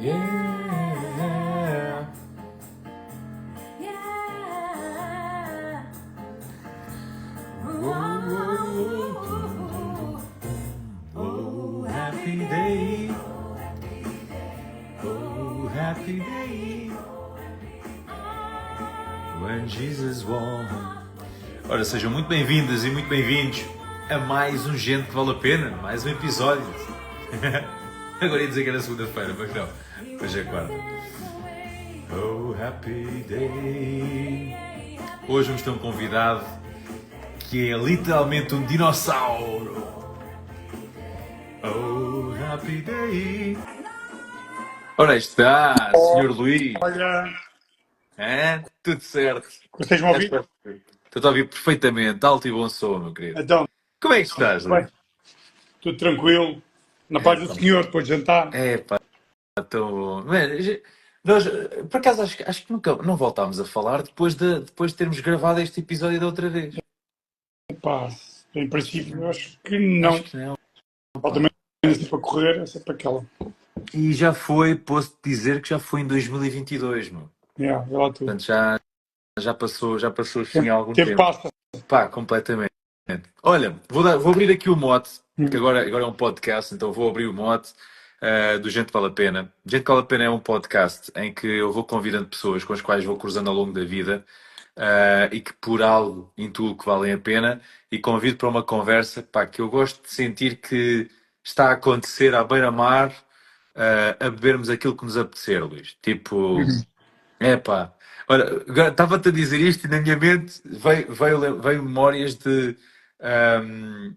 Yeah. Oh, happy day. Oh, happy day. When Jesus won. Ora, sejam muito bem-vindas e muito bem-vindos a mais um Gente que Vale a Pena, mais um episódio. Agora ia dizer que era segunda-feira, mas não, hoje é quarta. Oh, happy day. Hoje vamos ter um convidado que é literalmente um dinossauro. Oh, happy day. Ora aí está, Sr. Luís. Olha, Tudo certo. consegues-me ouvir? Estou a ouvir perfeitamente, alto e bom som, meu querido. Então, Como é que estás, bem, Luís? tudo tranquilo, na paz do Senhor, depois de jantar. Pá, tão bom. Mano, nós, por acaso, acho que nunca não voltámos a falar depois de termos gravado este episódio da outra vez. Pá, em princípio, eu acho que não. Acho que não. Falta menos assim para correr, é sempre aquela. E já foi, posso dizer que já foi em 2022, meu. Vê lá tudo. Portanto, já passou assim há algum Tempo tempo. passa. Pá, completamente. Olha, vou abrir aqui o mote, que agora é um podcast, então vou abrir o mote do Gente Vale a Pena. Gente Vale a Pena é um podcast em que eu vou convidando pessoas com as quais vou cruzando ao longo da vida e que por algo intuo que valem a pena e convido para uma conversa, pá, que eu gosto de sentir que está a acontecer à beira-mar, a bebermos aquilo que nos apetecer, Luís. Tipo, pá. Olha, estava-te a dizer isto e na minha mente veio memórias ahm,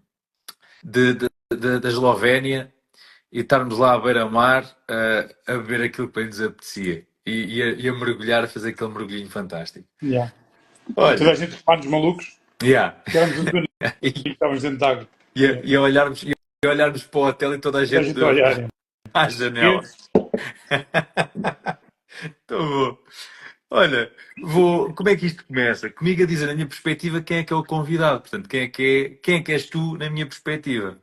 da Eslovénia e estarmos lá à beira-mar a beber aquilo que bem nos apetecia e a mergulhar, a fazer aquele mergulhinho fantástico. Yeah. Olha, Toda a gente para-nos malucos, yeah. éramos um bocadinho e estávamos dentro de água. E a olharmos para o hotel e toda a Toda a gente gente a olhar. à janela. Estou bom. Olha, como é que isto começa? Comigo a dizer, na minha perspectiva, quem é que é o convidado. Portanto, quem é que és tu, na minha perspectiva?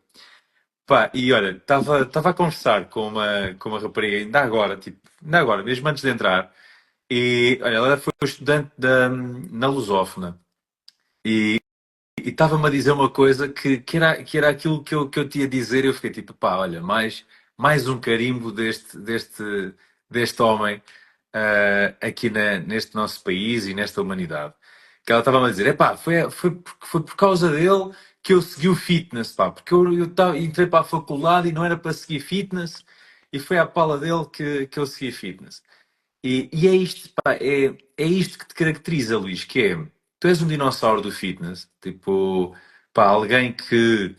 Pá, e olha, estava a conversar com uma rapariga, ainda agora, mesmo antes de entrar, e olha, ela foi estudante na Lusófona, e estava-me a dizer uma coisa que era aquilo que eu te ia dizer, e eu fiquei tipo, pá, olha, mais um carimbo deste homem aqui neste nosso país e nesta humanidade. Que ela estava a dizer, foi por causa dele que eu segui o fitness, pá, porque entrei para a faculdade e não era para seguir fitness, e foi à pala dele que eu segui fitness. E é isto, pá, é isto que te caracteriza, Luís, que é, tu és um dinossauro do fitness, tipo, pá, alguém que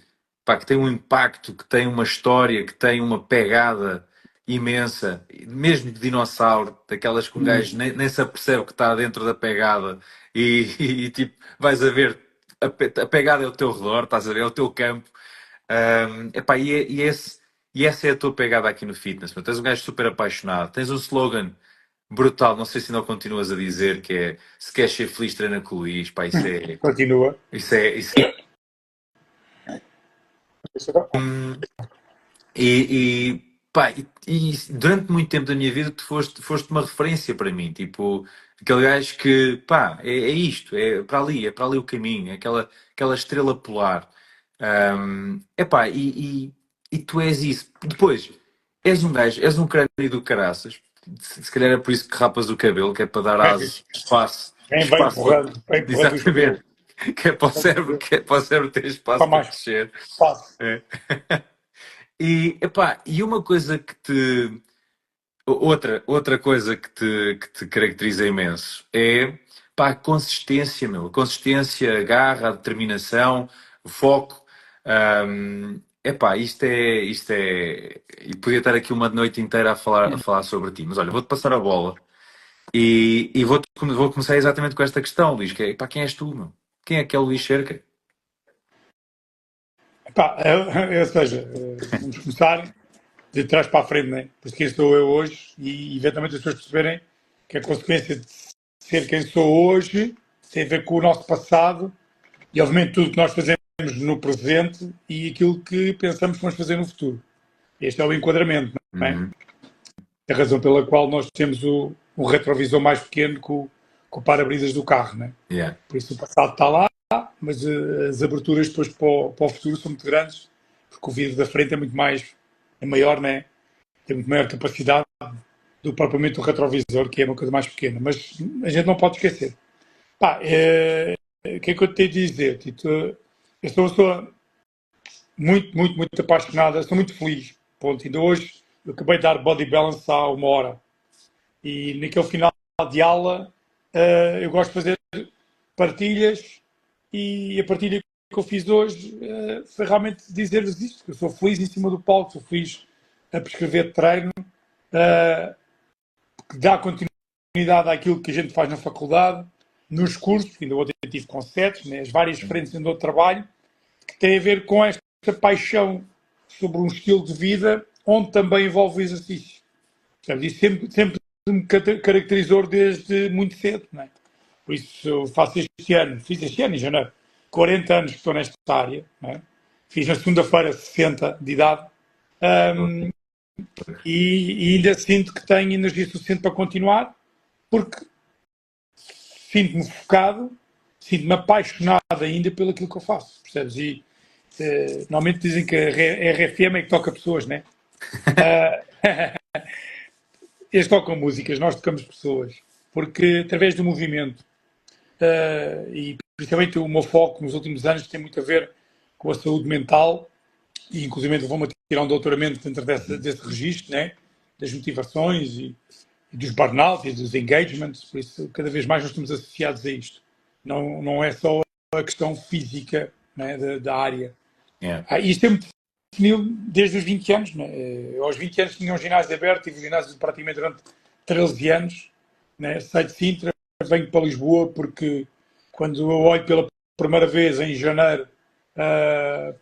tem um impacto, que tem uma história, que tem uma pegada imensa, mesmo de dinossauro, daquelas que um gajo nem se apercebe que está dentro da pegada tipo, vais a ver, a pegada é o teu redor, estás a ver, é o teu campo. Epá, e essa é a tua pegada aqui no fitness, meu. Tens um gajo super apaixonado, tens um slogan brutal, não sei se ainda continuas a dizer, que é se queres ser feliz, treina com o Luís, pá, Continua. isso é. Pá, e durante muito tempo da minha vida tu foste uma referência para mim, tipo, aquele gajo que, pá, é isto, é para ali o caminho, é aquela estrela polar. Epá, e tu és isso. Depois, és um gajo, és um crânio do caraças, se calhar é por isso que rapas o cabelo, que é para dar espaço, Vem espaço, empurrando os cabelos. exatamente, que é para o cérebro ter espaço Para para mais crescer. espaço. É. E uma coisa outra coisa que te caracteriza imenso é, pá, a consistência, meu. A consistência, a garra, a determinação, o foco. Isto é. E podia estar aqui uma noite inteira a falar sobre ti. Mas olha, vou-te passar a bola e vou começar exatamente com esta questão, Luís, que é, pá, quem és tu, meu? Quem é que é o Luís Cerca? Pá, ou seja, vamos começar de trás para a frente, né? Por quem sou eu hoje e eventualmente as pessoas perceberem que a consequência de ser quem sou hoje tem a ver com o nosso passado e obviamente tudo que nós fazemos no presente e aquilo que pensamos que vamos fazer no futuro. Este é o enquadramento, não é? Uhum. a razão pela qual nós temos o retrovisor mais pequeno que o para-brisas do carro, né? Yeah. Por isso o passado está lá, mas as aberturas depois para o futuro são muito grandes, porque o vidro da frente é maior, né? Tem muito maior capacidade do que propriamente o retrovisor, que é uma coisa mais pequena. Mas a gente não pode esquecer. Pá, o que é que eu te tenho de dizer, Tito? Eu sou uma pessoa muito apaixonada, sou muito feliz. Ponto. Ainda hoje eu acabei de dar body balance há 1 hora. E naquele final de aula eu gosto de fazer partilhas e a partilha que eu fiz hoje foi realmente dizer-vos isto, que eu sou feliz em cima do palco, sou feliz a prescrever treino, que dá continuidade àquilo que a gente faz na faculdade, nos cursos, ainda ontem tive concertos, né, as várias frentes onde eu trabalho, que tem a ver com esta paixão sobre um estilo de vida onde também envolve o exercício. Isso sempre me caracterizou desde muito cedo. Não é? Por isso eu fiz este ano em janeiro, 40 anos que estou nesta área. Não é? Fiz na segunda-feira 60 de idade. E ainda sinto que tenho energia suficiente para continuar, porque sinto-me focado, sinto-me apaixonado ainda pelo aquilo que eu faço, percebes? E normalmente dizem que a RFM é que toca pessoas, né? Eles tocam músicas, nós tocamos pessoas, porque através do movimento, e principalmente o meu foco nos últimos anos tem muito a ver com a saúde mental, e inclusive vou-me tirar um doutoramento dentro desse registro, né? Das motivações e dos burnout e dos engagements, por isso cada vez mais nós estamos associados a isto. Não é só a questão física, né, da área. Yeah. Isto é muito definido desde os 20 anos. Né? Eu, aos 20 anos tinha um ginásio aberto, tive um ginásio praticamente durante 13 anos. Né? Saio de Sintra, venho para Lisboa, porque quando eu olho pela primeira vez em janeiro para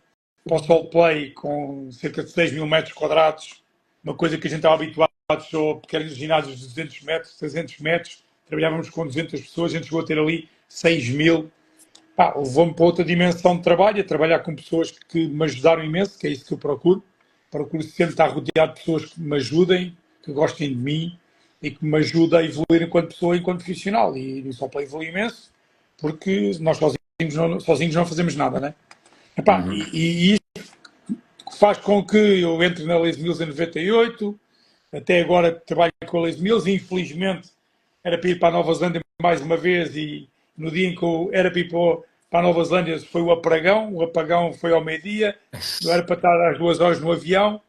o Sol Play com cerca de 6 mil metros quadrados, uma coisa que a gente estava habituado só pequenos ginásios de 200 metros, 300 metros, trabalhávamos com 200 pessoas, a gente chegou a ter ali 6 mil. Levou-me para outra dimensão de trabalho, a trabalhar com pessoas que me ajudaram imenso, que é isso que eu procuro. Procuro sempre estar rodeado de pessoas que me ajudem, que gostem de mim e que me ajudem a evoluir enquanto pessoa, enquanto profissional. E no Sol Play evolui imenso, porque nós sozinhos não fazemos nada, né? E isto faz com que eu entre na Les Mills em 98, até agora trabalho com a Les Mills, e infelizmente era para ir para a Nova Zelândia mais uma vez, e no dia em que eu era para ir para a Nova Zelândia foi o apagão foi ao meio-dia, eu era para estar às 2 horas no avião,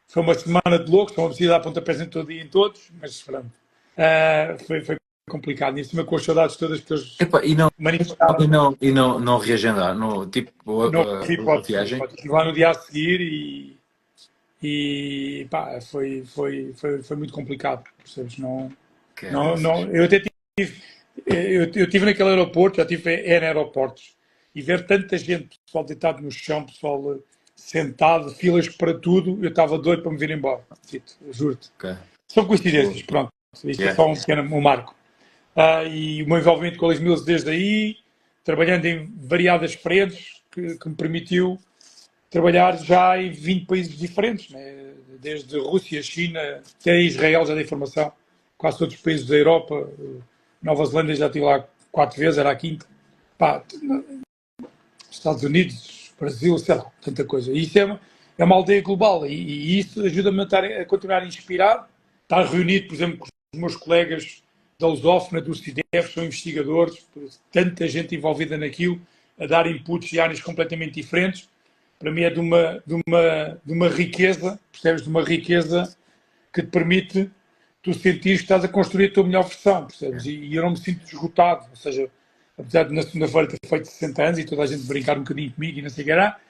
foi uma semana de loucos, foi uma visita a pontapés em todo dia em todos, mas pronto, foi complicado, e acima com as saudades todas que eles Epá, e não, manifestaram. não reagendar, tipo, Não a viagem? estive lá no dia a seguir e pá, foi muito complicado, percebes? Eu até tive, eu tive naquele aeroporto, já tive em aeroportos, e ver tanta gente, pessoal deitado no chão, pessoal sentado, filas para tudo, eu estava doido para me vir embora, juro-te. Okay. São coincidências, pronto, isto é só um pequeno marco. E o meu envolvimento com a Les Mills desde aí, trabalhando em variadas frentes, que me permitiu trabalhar já em 20 países diferentes, né? Desde Rússia, China, até Israel já dei formação, quase todos os países da Europa, Nova Zelândia já estive lá 4 vezes, era a quinta. Estados Unidos, Brasil, sei lá, tanta coisa. E isso é uma aldeia global e isso ajuda-me a continuar inspirado, estar reunido, por exemplo, com os meus colegas da Lusófona, do CIDEF, são investigadores, tanta gente envolvida naquilo, a dar inputs de áreas completamente diferentes. Para mim é de uma riqueza, percebes? De uma riqueza que te permite tu sentir que estás a construir a tua melhor versão, percebes? E eu não me sinto esgotado, ou seja, apesar de na segunda-feira ter feito 60 anos e toda a gente brincar um bocadinho comigo e não sei o que era,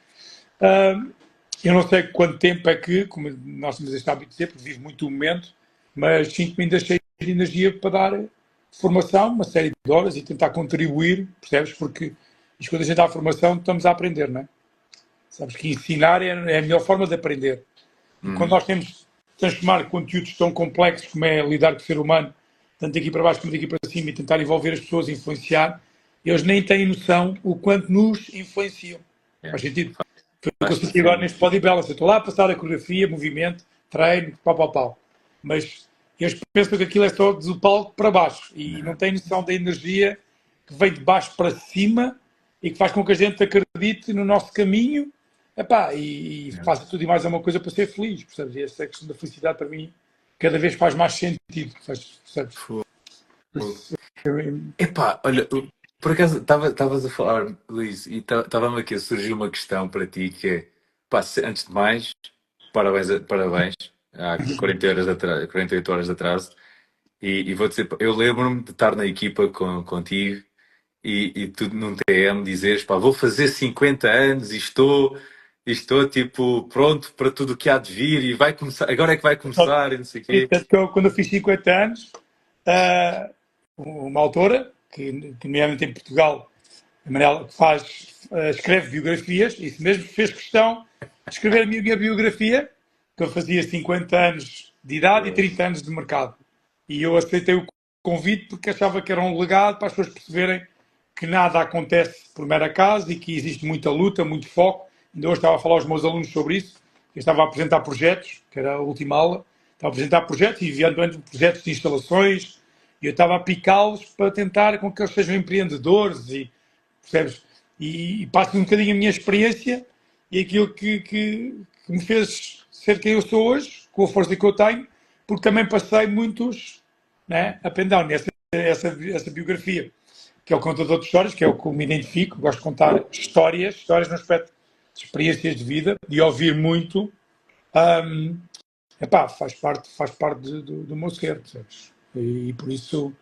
eu não sei quanto tempo é que, como nós temos este hábito de dizer, porque vivo muito o momento, mas sinto-me ainda cheio de energia para dar formação, uma série de horas e tentar contribuir, percebes? Porque isto, quando a gente dá a formação, estamos a aprender, não é? Sabes que ensinar é a melhor forma de aprender. E quando nós temos de transformar conteúdos tão complexos como é lidar com o ser humano, tanto daqui para baixo como daqui para cima, e tentar envolver as pessoas e influenciar, eles nem têm noção o quanto nos influenciam. Faz sentido? Foi o que eu senti agora neste body balance. Eu estou lá a passar a coreografia, movimento, treino, pau. mas eles pensam que aquilo é só do palco para baixo e não têm noção da energia que vem de baixo para cima e que faz com que a gente acredite no nosso caminho, epá, e faça tudo e mais alguma coisa para ser feliz, percebes? E essa questão da felicidade para mim cada vez faz mais sentido, percebes? Fogo. Eu- Epá, olha, por acaso estavas a falar, Luís, e estava-me aqui a surgir uma questão para ti que é, pá, antes de mais, parabéns, há 40 horas atrás, 48 horas de atraso, e vou dizer, eu lembro-me de estar na equipa contigo e tu num TM dizeres, pá, vou fazer 50 anos e estou tipo pronto para tudo o que há de vir e vai começar, agora é que vai começar e não sei o quê. Tanto que quando eu fiz 50 anos, ah, uma autora, que nomeadamente em Portugal, a Manela, escreve biografias, e isso mesmo fez questão de escrever a minha biografia, que eu fazia 50 anos de idade e 30 anos de mercado. E eu aceitei o convite porque achava que era um legado para as pessoas perceberem que nada acontece por mero acaso e que existe muita luta, muito foco. Ainda hoje estava a falar aos meus alunos sobre isso. Eu estava a apresentar projetos, que era a última aula, estava a apresentar projetos e enviando projetos de instalações, e eu estava a picá-los para tentar com que eles sejam empreendedores e, percebes? E passo um bocadinho a minha experiência e aquilo que me fez ser quem eu sou hoje, com a força que eu tenho, porque também passei muitos, né, up and down, essa biografia, que é o contador de histórias, que é o que eu me identifico, gosto de contar histórias no aspecto de experiências de vida, de ouvir muito. Um, epá, faz parte do meu ser, percebes? E por isso,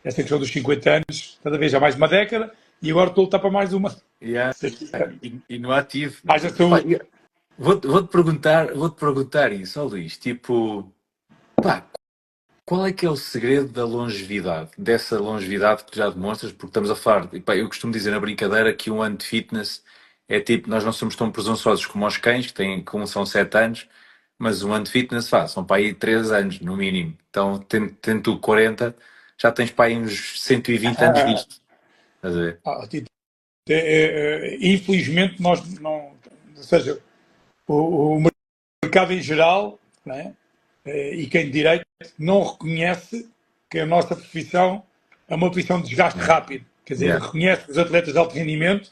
essa questão dos 50 anos, cada vez há mais uma década, e agora estou a lutar para mais uma. Yeah, e no ativo, né? Haja Pá, saúde. vou-te perguntar isso, ó Luís, tipo, pá, qual é que é o segredo da longevidade, dessa longevidade que tu já demonstras? Porque estamos a falar, e, pá, eu costumo dizer na brincadeira que um ano de fitness é tipo, nós não somos tão presunçosos como os cães, que têm, como são 7 anos, mas um ano de fitness, são para aí 3 anos, no mínimo. Então, tendo tu 40, já tens para aí uns 120 anos disto, estás a ver? Infelizmente, nós não. Ou seja, o mercado em geral, né, e quem de direito, não reconhece que a nossa profissão é uma profissão de desgaste Yeah, rápido. Quer dizer, yeah, reconhece os atletas de alto rendimento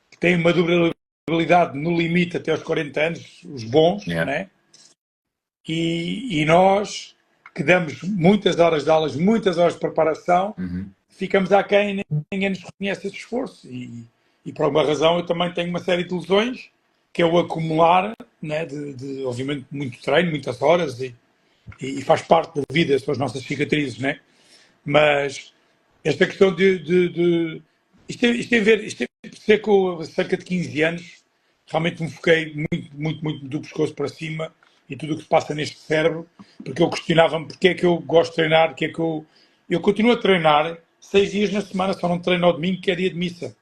que têm uma durabilidade no limite até aos 40 anos, os bons, yeah. né? E nós, que damos muitas horas de aulas, muitas horas de preparação, Uhum. ficamos aquém e ninguém nos reconhece esse esforço. E por alguma razão eu também tenho uma série de lesões, que é o acumular, né, obviamente, muito treino, muitas horas, e faz parte da vida, são as nossas cicatrizes, né? Mas esta questão isto tem a ver, isto tem a ver com cerca de 15 anos, realmente me foquei muito do pescoço para cima e tudo o que se passa neste cérebro, porque eu questionava-me porque é que eu gosto de treinar, porque é que eu continuo a treinar 6 dias na semana, só não treino ao domingo, que é dia de missa.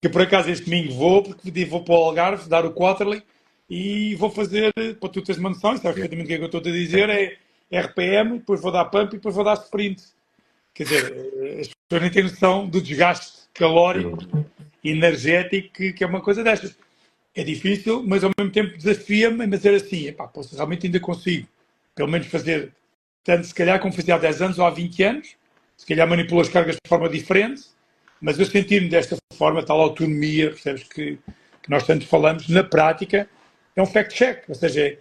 Que por acaso este domingo vou, porque vou para o Algarve dar o Quarterly e vou fazer, para tu teres uma noção, e sabes Yeah. perfeitamente o que é que eu estou a dizer, é RPM, depois vou dar pump e depois vou dar sprint. Quer dizer, as pessoas nem têm noção do desgaste calórico e energético que é uma coisa destas. É difícil, mas ao mesmo tempo desafia-me a dizer assim, epá, posso, realmente ainda consigo, pelo menos fazer, tanto se calhar como fazia há 10 anos ou há 20 anos, se calhar manipulo as cargas de forma diferente, mas eu sentir-me desta forma, tal autonomia, percebes, que nós tanto falamos, na prática, é um fact-check, ou seja,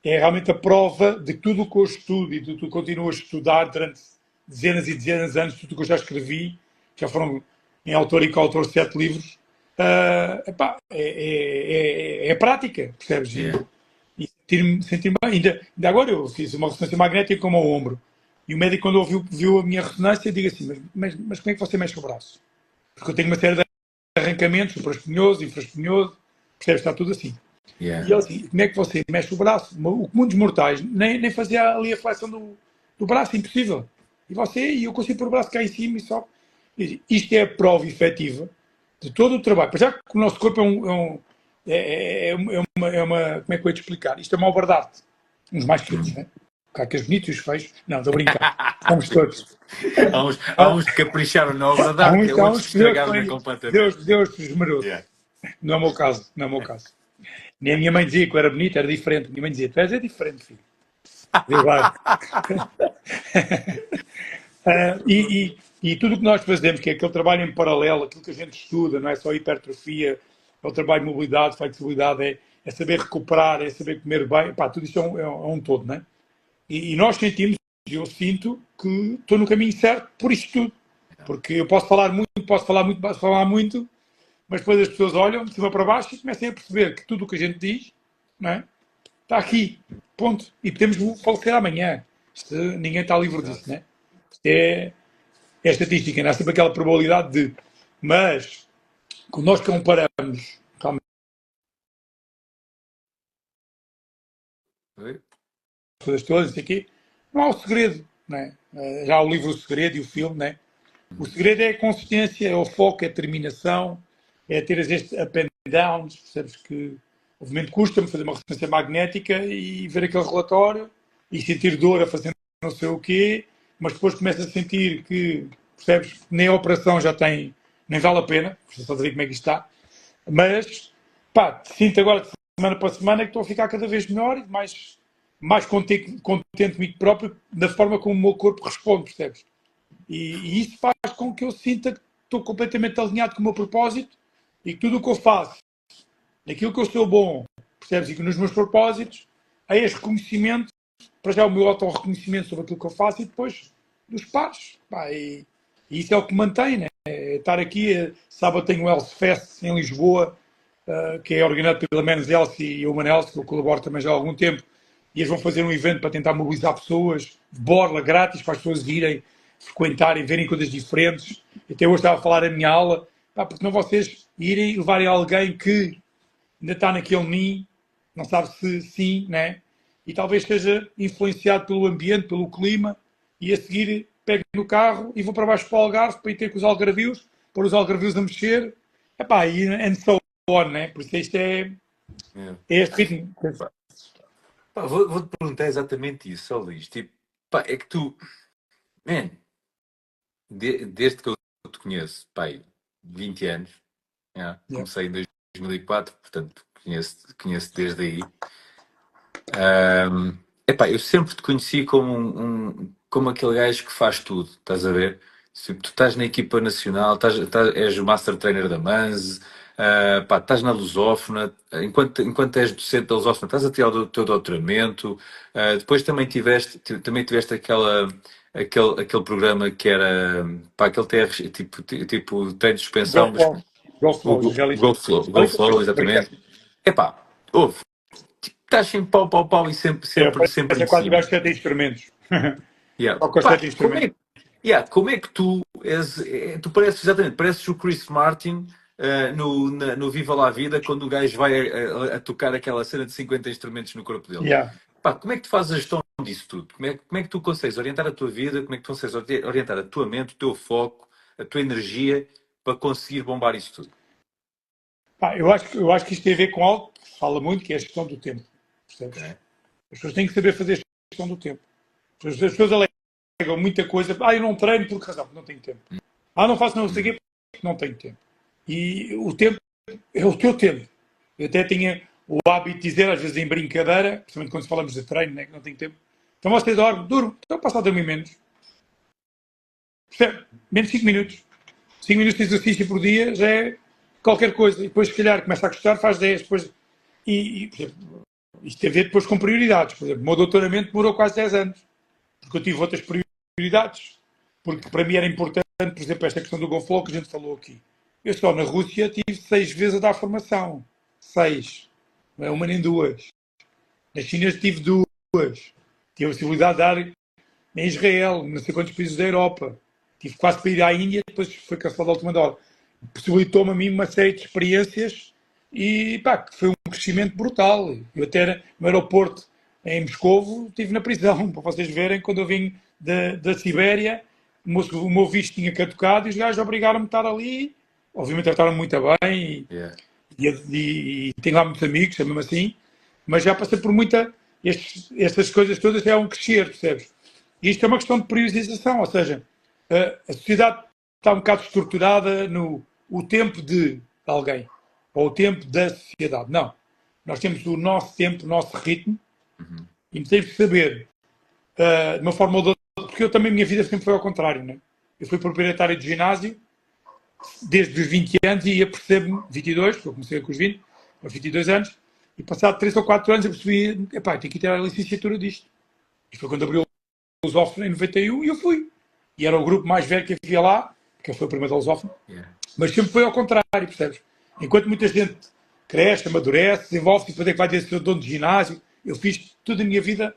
é realmente a prova de tudo o que eu estudo e de tudo o que eu continuo a estudar durante dezenas e dezenas de anos, tudo o que eu já escrevi, já foram em autor e coautor 7 livros, epá, é prática, percebes? Yeah. E sentir-me bem. Ainda agora eu fiz uma ressonância magnética com o meu ombro. E o médico, quando viu a minha ressonância, diga assim: mas como é que você mexe o braço? Porque eu tenho uma série de arrancamentos, supraespinhoso, infraespinhoso, percebes? Está tudo assim. Yeah. E ele assim: como é que você mexe o braço? O comum dos mortais nem fazia ali a flexão do braço, impossível. E eu consigo pôr o braço cá em cima e só. Isto é a prova efetiva de todo o trabalho. Para já que o nosso corpo como é que eu ia te explicar? Isto é uma obra de arte. Uns mais que outros, né? Claro que as bonitos e os feios. Não, estou a brincar. Somos todos. Há uns que capricharam na obra de arte, Há outros uns que que Deus estragaram-na foi. completamente. Deus esmerou-se. Yeah. Não é o meu caso. Não é o meu caso. Nem a minha mãe dizia que eu era bonito, era diferente. A minha mãe dizia: tu és diferente, filho. Vai. E tudo o que nós fazemos, que é aquele trabalho em paralelo, aquilo que a gente estuda, não é só hipertrofia, é o trabalho de mobilidade, flexibilidade, é saber recuperar, é saber comer bem, pá, tudo isto é um todo, não é? E nós sentimos, eu sinto que estou no caminho certo por isto tudo. Porque eu posso falar muito, posso falar muito, mas depois as pessoas olham de cima para baixo e começam a perceber que tudo o que a gente diz, não é? Está aqui, ponto. E podemos falecer amanhã. Isto, ninguém está livre disso, não é? Isto é estatística, não há sempre aquela probabilidade de. Mas, quando nós comparamos realmente Oi? as coisas todas, isso aqui, não há o segredo, não é? Já há o livro O Segredo e o filme, não é? O segredo é a consistência, é o foco, é a determinação, é ter estes up and downs, percebes que obviamente custa-me fazer uma ressonância magnética e ver aquele relatório e sentir dor a fazer não sei o quê, mas depois começo a sentir que, percebes, nem a operação já tem, nem vale a pena, só dizer como é que isto está, mas, pá, sinto agora de semana para semana que estou a ficar cada vez melhor e mais contente comigo próprio da forma como o meu corpo responde, percebes? E isso faz com que eu sinta que estou completamente alinhado com o meu propósito e que tudo o que eu faço, naquilo que eu sou bom, percebes? E que nos meus propósitos, há este reconhecimento, para já o meu auto-reconhecimento sobre aquilo que eu faço e depois dos pares. Pá, e isso é o que mantém, né? É estar aqui, sábado tenho o Health Fest em Lisboa, que é organizado pela Men's Health e Human Health, que eu colaboro também já há algum tempo, e eles vão fazer um evento para tentar mobilizar pessoas, de borla, grátis, para as pessoas irem frequentarem, verem coisas diferentes. Até hoje estava a falar a minha aula, pá, porque não vocês irem levarem alguém que ainda está naquele ninho, não sabe se sim, né? E talvez seja influenciado pelo ambiente, pelo clima, e a seguir pego no carro e vou para baixo para o Algarve para ir ter com os algarvios, pôr os algarvios a mexer, epá, e and so on, né? Por isso isto É. é este ritmo. Pá, vou-te perguntar exatamente isso, ó Luís. Tipo, pá, é que tu, man, desde que eu te conheço, pá, 20 anos, yeah, Yeah. comecei em 2004, portanto, conheço desde aí. Epá, eu sempre te conheci como como aquele gajo que faz tudo, estás a ver? Se tu estás na equipa nacional, és o Master Trainer da MANS, pá, estás na Lusófona, enquanto és docente da Lusófona, estás a tirar o teu doutoramento, depois também tiveste aquele programa que era, pá, aquele TR, tipo treino de Go suspensão, mas flow. Go o flow, reality. Go Flow, exatamente. Epá, ouve, estás sempre pau, pau, pau e sempre, É, sempre, sempre em é quase o gajo cima. que já tem instrumentos. Yeah. Só com os Pá, 7 instrumentos. como é que tu és, tu pareces exatamente, pareces o Chris Martin no Viva La Vida, quando o gajo vai a tocar aquela cena de 50 instrumentos no corpo dele. Yeah. Pá, como é que tu fazes a gestão disso tudo? Como é que tu consegues orientar a tua vida? Como é que tu consegues orientar a tua mente, o teu foco, a tua energia para conseguir bombar isso tudo? Pá, eu acho que isto tem a ver com algo que se fala muito, que é a gestão do tempo. Ok? Percebes? As pessoas têm que saber fazer a gestão do tempo. As pessoas alegam muita coisa. Eu não treino por que razão? Porque não tenho tempo. Não faço não sei o Uhum. quê porque não tenho tempo. E o tempo é o teu tempo. Eu até tinha o hábito de dizer, às vezes em brincadeira, principalmente quando falamos de treino, né, que não tenho tempo. Então você dorme, durmo. Então passa a dormir menos. Percebe? Menos 5 minutos. 5 minutos de exercício por dia já é qualquer coisa. E depois, se calhar, começa a gostar, faz 10. Depois, por exemplo, isto tem a ver depois com prioridades. Por exemplo, o meu doutoramento demorou quase 10 anos. Porque eu tive outras prioridades. Porque para mim era importante, por exemplo, esta questão do GoFlow que a gente falou aqui. Eu só na Rússia tive 6 vezes a dar formação. 6. Não é uma nem duas. Na China tive 2. Tive a possibilidade de dar em Israel, não sei quantos países da Europa. Tive quase para ir à Índia, depois foi cancelado a última hora. Possibilitou-me a mim uma série de experiências e pá, que foi um crescimento brutal. Eu até no aeroporto em Moscovo estive na prisão, para vocês verem, quando eu vim da Sibéria, o meu visto tinha caducado e os gajos obrigaram-me a estar ali. Obviamente trataram-me muito bem Yeah. e tenho lá muitos amigos, mesmo assim, mas já passei por estas coisas todas é um crescer, percebes? E isto é uma questão de priorização, ou seja, a sociedade está um bocado estruturada no o tempo de alguém, ou o tempo da sociedade. Não. Nós temos o nosso tempo, o nosso ritmo, Uhum. e temos que saber. de uma forma ou de outra, porque eu também, a minha vida sempre foi ao contrário, né? Eu fui proprietário de ginásio desde os 20 anos e apercebo-me, 22, porque eu comecei com os 20, aos 22 anos, e passado 3 ou 4 anos eu percebi, epá, tenho que tirar a licenciatura disto. E foi quando abriu o Lusófono em 91 e eu fui. E era o grupo mais velho que havia lá, que foi o primeiro da Lusófono, Yeah. mas sempre foi ao contrário, percebes? Enquanto muita gente cresce, amadurece, desenvolve-se e depois é que vai ter ser dono de ginásio, eu fiz toda a minha vida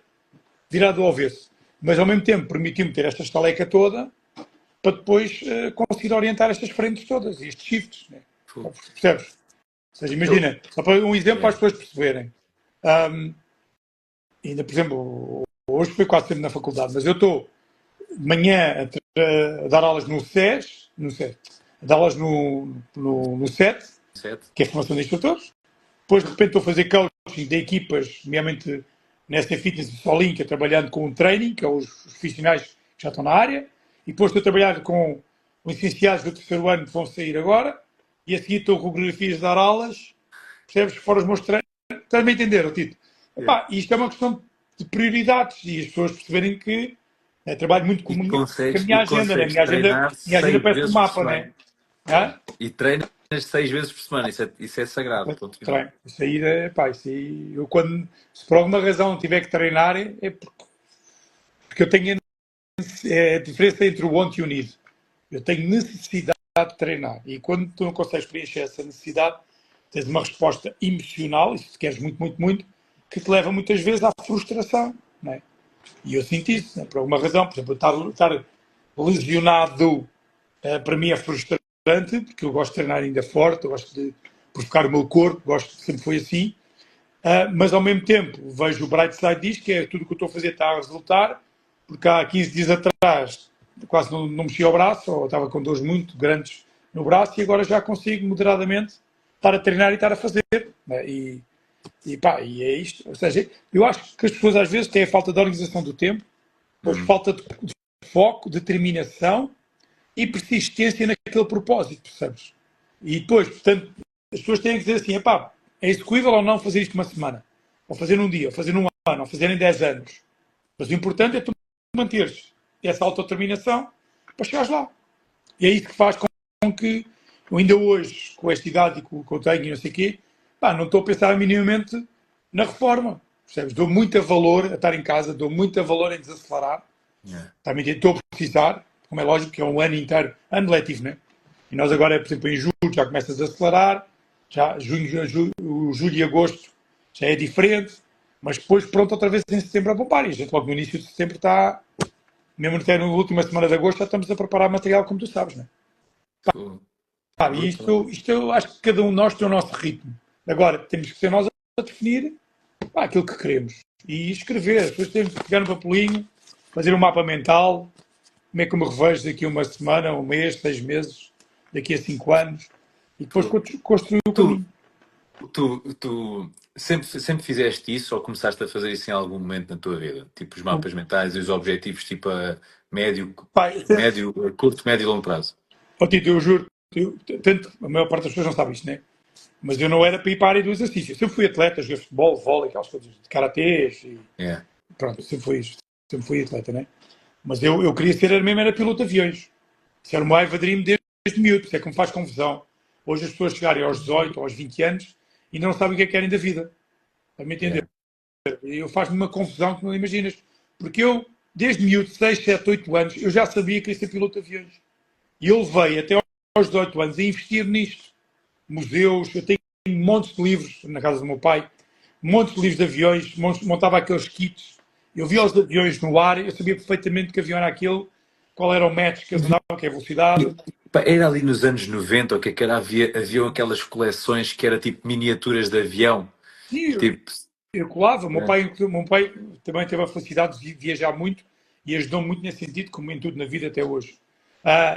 virado ao avesso. Mas ao mesmo tempo permitiu-me ter esta estaleca toda para depois conseguir orientar estas frentes todas e estes shifts. Né? Fogo. Percebes? Ou seja, Eu, imagina, só para um exemplo para as yeah. pessoas perceberem. Ainda, por exemplo, hoje foi quase sempre na faculdade, mas eu estou de manhã a dar aulas no SES, a dar aulas no SET, Certo? que é a formação de instrutores. Depois, de repente, estou a fazer coaching de equipas, nomeadamente nessa Fitness e Solinca, trabalhando com o training, que é os profissionais que já estão na área. E depois estou a trabalhar com licenciados do terceiro ano que vão sair agora. E a seguir estou com coreografias de dar aulas, percebes? Fora os meus treinos. Estás-me a entender, Tito? Yeah. Epá, isto é uma questão de prioridades e as pessoas perceberem que trabalho muito com a minha E agenda, né? consegues treinar Minha agenda 6 parece um vezes por mapa, né? semana. Hã? E treinas 6 vezes por semana. Isso é sagrado. Ponto final. Treino. Isso aí, pá, isso aí, eu quando, se por alguma razão tiver que treinar, é porque eu tenho a diferença entre o want e o need. Eu tenho necessidade de treinar. E quando tu não consegues preencher essa necessidade, tens uma resposta emocional, e se queres muito, muito, muito, que te leva muitas vezes à frustração. Não é? E eu sinto isso, né? Por alguma razão. Por exemplo, estar lesionado, para mim é frustrante, porque eu gosto de treinar ainda forte, eu gosto de provocar o meu corpo, gosto, sempre foi assim. Mas ao mesmo tempo vejo o bright side disto, que é tudo o que eu estou a fazer está a resultar, porque há 15 dias atrás quase não mexia o braço, ou estava com dores muito grandes no braço, e agora já consigo moderadamente estar a treinar e estar a fazer. Né? E é isto. Ou seja, eu acho que as pessoas às vezes têm a falta de organização do tempo, depois falta de foco, determinação e persistência naquele propósito, percebes? E depois, portanto, as pessoas têm que dizer assim, epá, é execuível ou não fazer isto uma semana? Ou fazer num dia, ou fazer num ano, ou fazer em 10 anos. Mas o importante é tu manteres essa autodeterminação para chegares lá. E é isso que faz com que eu ainda hoje, com esta idade e com o que eu tenho e não sei o quê, pá, não estou a pensar minimamente na reforma. Percebes? Dou muito valor a estar em casa, dou muito valor em desacelerar. Yeah. Também estou a precisar, como é lógico que é um ano inteiro, ano letivo, né? E nós agora, por exemplo, em julho já começa a desacelerar, já julho e agosto já é diferente, mas depois pronto outra vez em setembro a bombar. E a gente logo no início de setembro está, mesmo até na última semana de agosto, já estamos a preparar material, como tu sabes, né? E Brutal. isto eu acho que cada um de nós tem o nosso ritmo. Agora, temos que ser nós a definir aquilo que queremos. E escrever, as pessoas têm que pegar no papelinho, fazer um mapa mental, como é que eu me revejo daqui a uma semana, um mês, 6 meses, daqui a 5 anos, e depois construir o Tu, caminho. tu sempre fizeste isso ou começaste a fazer isso em algum momento na tua vida? Tipo os mapas mentais e os objetivos tipo a médio, Pá, curto, médio e longo prazo. Tito, eu juro, tanto, a maior parte das pessoas não sabe isto, né? Mas eu não era para ir para a área do exercício. Eu sempre fui atleta, joguei futebol, vôlei, aquelas coisas de karatês, e Yeah. pronto, sempre fui isto. Sempre fui atleta, né? Mas eu queria ser mesmo, era piloto de aviões. Isso era o meu Aiva Dream desde miúdo, isso é que me faz confusão. Hoje as pessoas chegarem aos 18 ou aos 20 anos e não sabem o que é que querem da vida. Para me entender. Yeah. E eu faz-me uma confusão que não imaginas. Porque eu, desde miúdo, 6, 7, 8 anos, eu já sabia que ia ser piloto de aviões. E eu levei até aos 18 anos a investir nisto. Museus, eu tenho montes de livros na casa do meu pai, montes de livros de aviões, montava aqueles kits. Eu via os aviões no ar, eu sabia perfeitamente que avião era aquele, qual era o match que eles andavam, que é a velocidade. Pá, era ali nos anos 90 ou que era, haviam aquelas coleções que era tipo miniaturas de avião. Sim, Tipo, eu colava. é, O meu pai também teve a felicidade de viajar muito e ajudou-me muito nesse sentido, como em tudo na vida até hoje.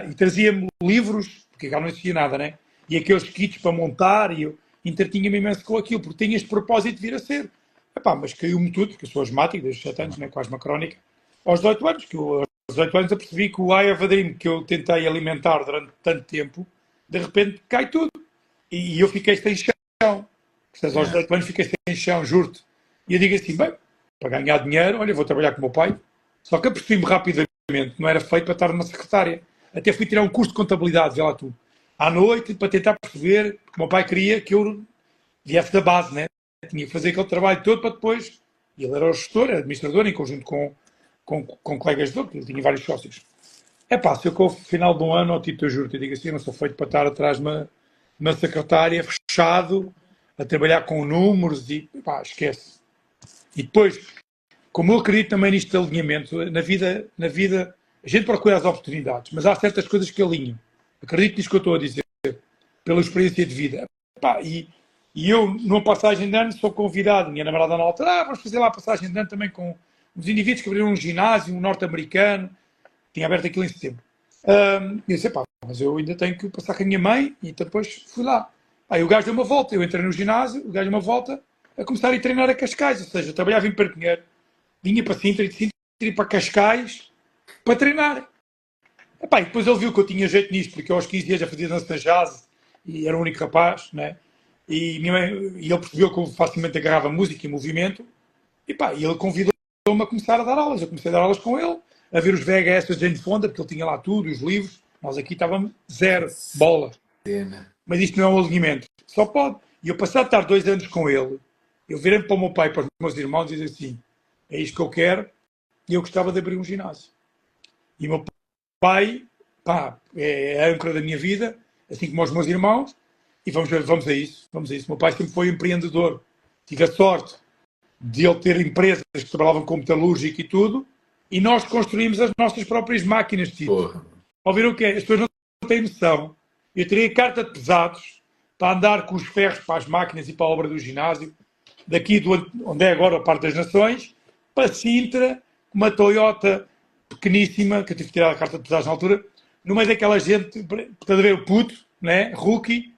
E trazia-me livros, porque cá não existia nada, né? E aqueles kits para montar, e eu entretinha-me imenso com aquilo, porque tinha este propósito de vir a ser. Epá, mas caiu-me tudo, porque eu sou asmático desde os 7 anos, né? Quase uma crónica. Aos 18 anos, que eu, aos 18 anos eu percebi que o I Have a Dream que eu tentei alimentar durante tanto tempo, de repente cai tudo. E eu fiquei sem chão. Portanto, aos é, 18 anos fiquei sem chão, juro-te. E eu digo assim, bem, para ganhar dinheiro, olha, vou trabalhar com o meu pai. Só que apercebi-me rapidamente, não era feito para estar numa secretária. Até fui tirar um curso de contabilidade, vê lá tu. À noite, para tentar perceber, porque o meu pai queria que eu viesse da base, né? Tinha que fazer aquele trabalho todo para depois. E ele era o gestor, administrador, em conjunto com colegas dele, porque ele tinha vários sócios. É pá, se eu com o final de um ano, ao Tito, eu juro, eu digo assim, eu não sou feito para estar atrás de uma secretária, fechado, a trabalhar com números e, pá, esquece. E depois, como eu acredito também nisto de alinhamento, na vida a gente procura as oportunidades, mas há certas coisas que alinham. Acredito nisto que eu estou a dizer, pela experiência de vida. Pá, e eu, numa passagem de ano, sou convidado, minha namorada na altura, vamos fazer lá a passagem de ano também com uns indivíduos que abriram um ginásio, um norte-americano, tinha aberto aquilo em setembro. E eu disse, pá, mas eu ainda tenho que passar com a minha mãe, e então depois fui lá. Aí o gajo deu uma volta, eu entrei no ginásio, o gajo deu uma volta a começar a ir treinar a Cascais, ou seja, eu trabalhava em Perpignan, vinha para Sintra e de Sintra ia para Cascais para treinar. E depois ele viu que eu tinha jeito nisto, porque eu aos 15 dias já fazia dança jazz e era o único rapaz, né? E ele percebeu que eu facilmente agarrava música e movimento, e ele convidou-me a começar a dar aulas. Eu comecei a dar aulas com ele, a ver os VHS da Jane Fonda, porque ele tinha lá tudo, os livros. Nós aqui estávamos zero, bola. Mas isto não é um alinhamento. Só pode. E eu, passado de estar 2 anos com ele, eu virei para o meu pai e para os meus irmãos e disse assim, é isto que eu quero, e eu gostava de abrir um ginásio. E o meu pai, pá, é a âncora da minha vida, assim como os meus irmãos, e vamos a isso. O meu pai sempre foi empreendedor. Tive a sorte de ele ter empresas que trabalhavam com metalúrgico e tudo, e nós construímos as nossas próprias máquinas, Tito. Ouviram o que é? As pessoas não têm noção. Eu tirei carta de pesados para andar com os ferros para as máquinas e para a obra do ginásio, daqui onde é agora a Parque das Nações, para Sintra, uma Toyota pequeníssima, que eu tive que tirar a carta de pesados na altura, no meio daquela gente, portanto, a ver o puto, né? Rookie,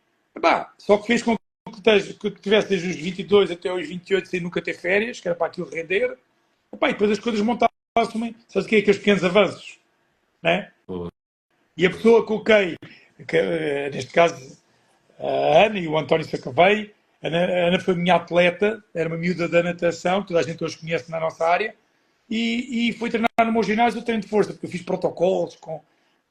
só que fez com que tivesse desde os 22 até os 28 sem nunca ter férias, que era para aquilo render. E depois as coisas montavam-se também. Sabes o que é aqueles pequenos avanços? Né? E a pessoa com quem, neste caso, a Ana e o António Sacavei, a Ana foi minha atleta, era uma miúda da natação, toda a gente hoje conhece na nossa área, e foi treinar no meu ginásio o treino de força, porque eu fiz protocolos com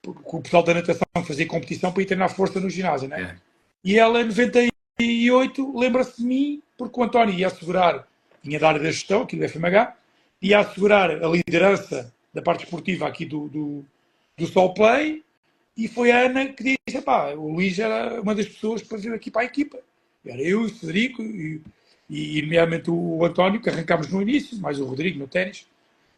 o pessoal da natação, fazia competição para ir treinar força no ginásio, né? E ela, em 98, lembra-se de mim, porque o António ia assegurar, vinha da área da gestão, aqui do FMH, ia assegurar a liderança da parte esportiva aqui do Sol Play, e foi a Ana que disse, o Luís era uma das pessoas para vir aqui para a equipa. Era eu, o Federico e nomeadamente o António, que arrancámos no início, mais o Rodrigo no ténis,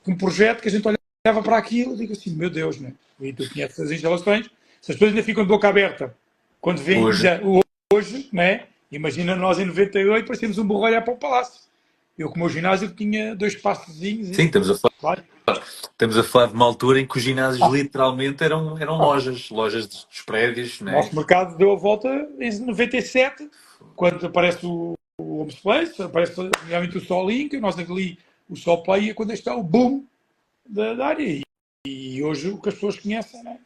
um projeto que a gente olhava para aquilo e digo assim, meu Deus, né? E tu conheces as instalações, se as pessoas ainda ficam de boca aberta quando vêm hoje, né? Imagina nós em 98 parecíamos um burro olhar para o palácio. Eu com o meu ginásio tinha 2 passozinhos. Sim, estamos a falar de uma altura em que os ginásios literalmente eram lojas dos prédios. O Né? nosso mercado deu a volta em 97, quando aparece o Homes Place, aparece realmente o Sol Link, nós ali o Sol Play, é quando está o boom da área. E hoje o que as pessoas conhecem, né?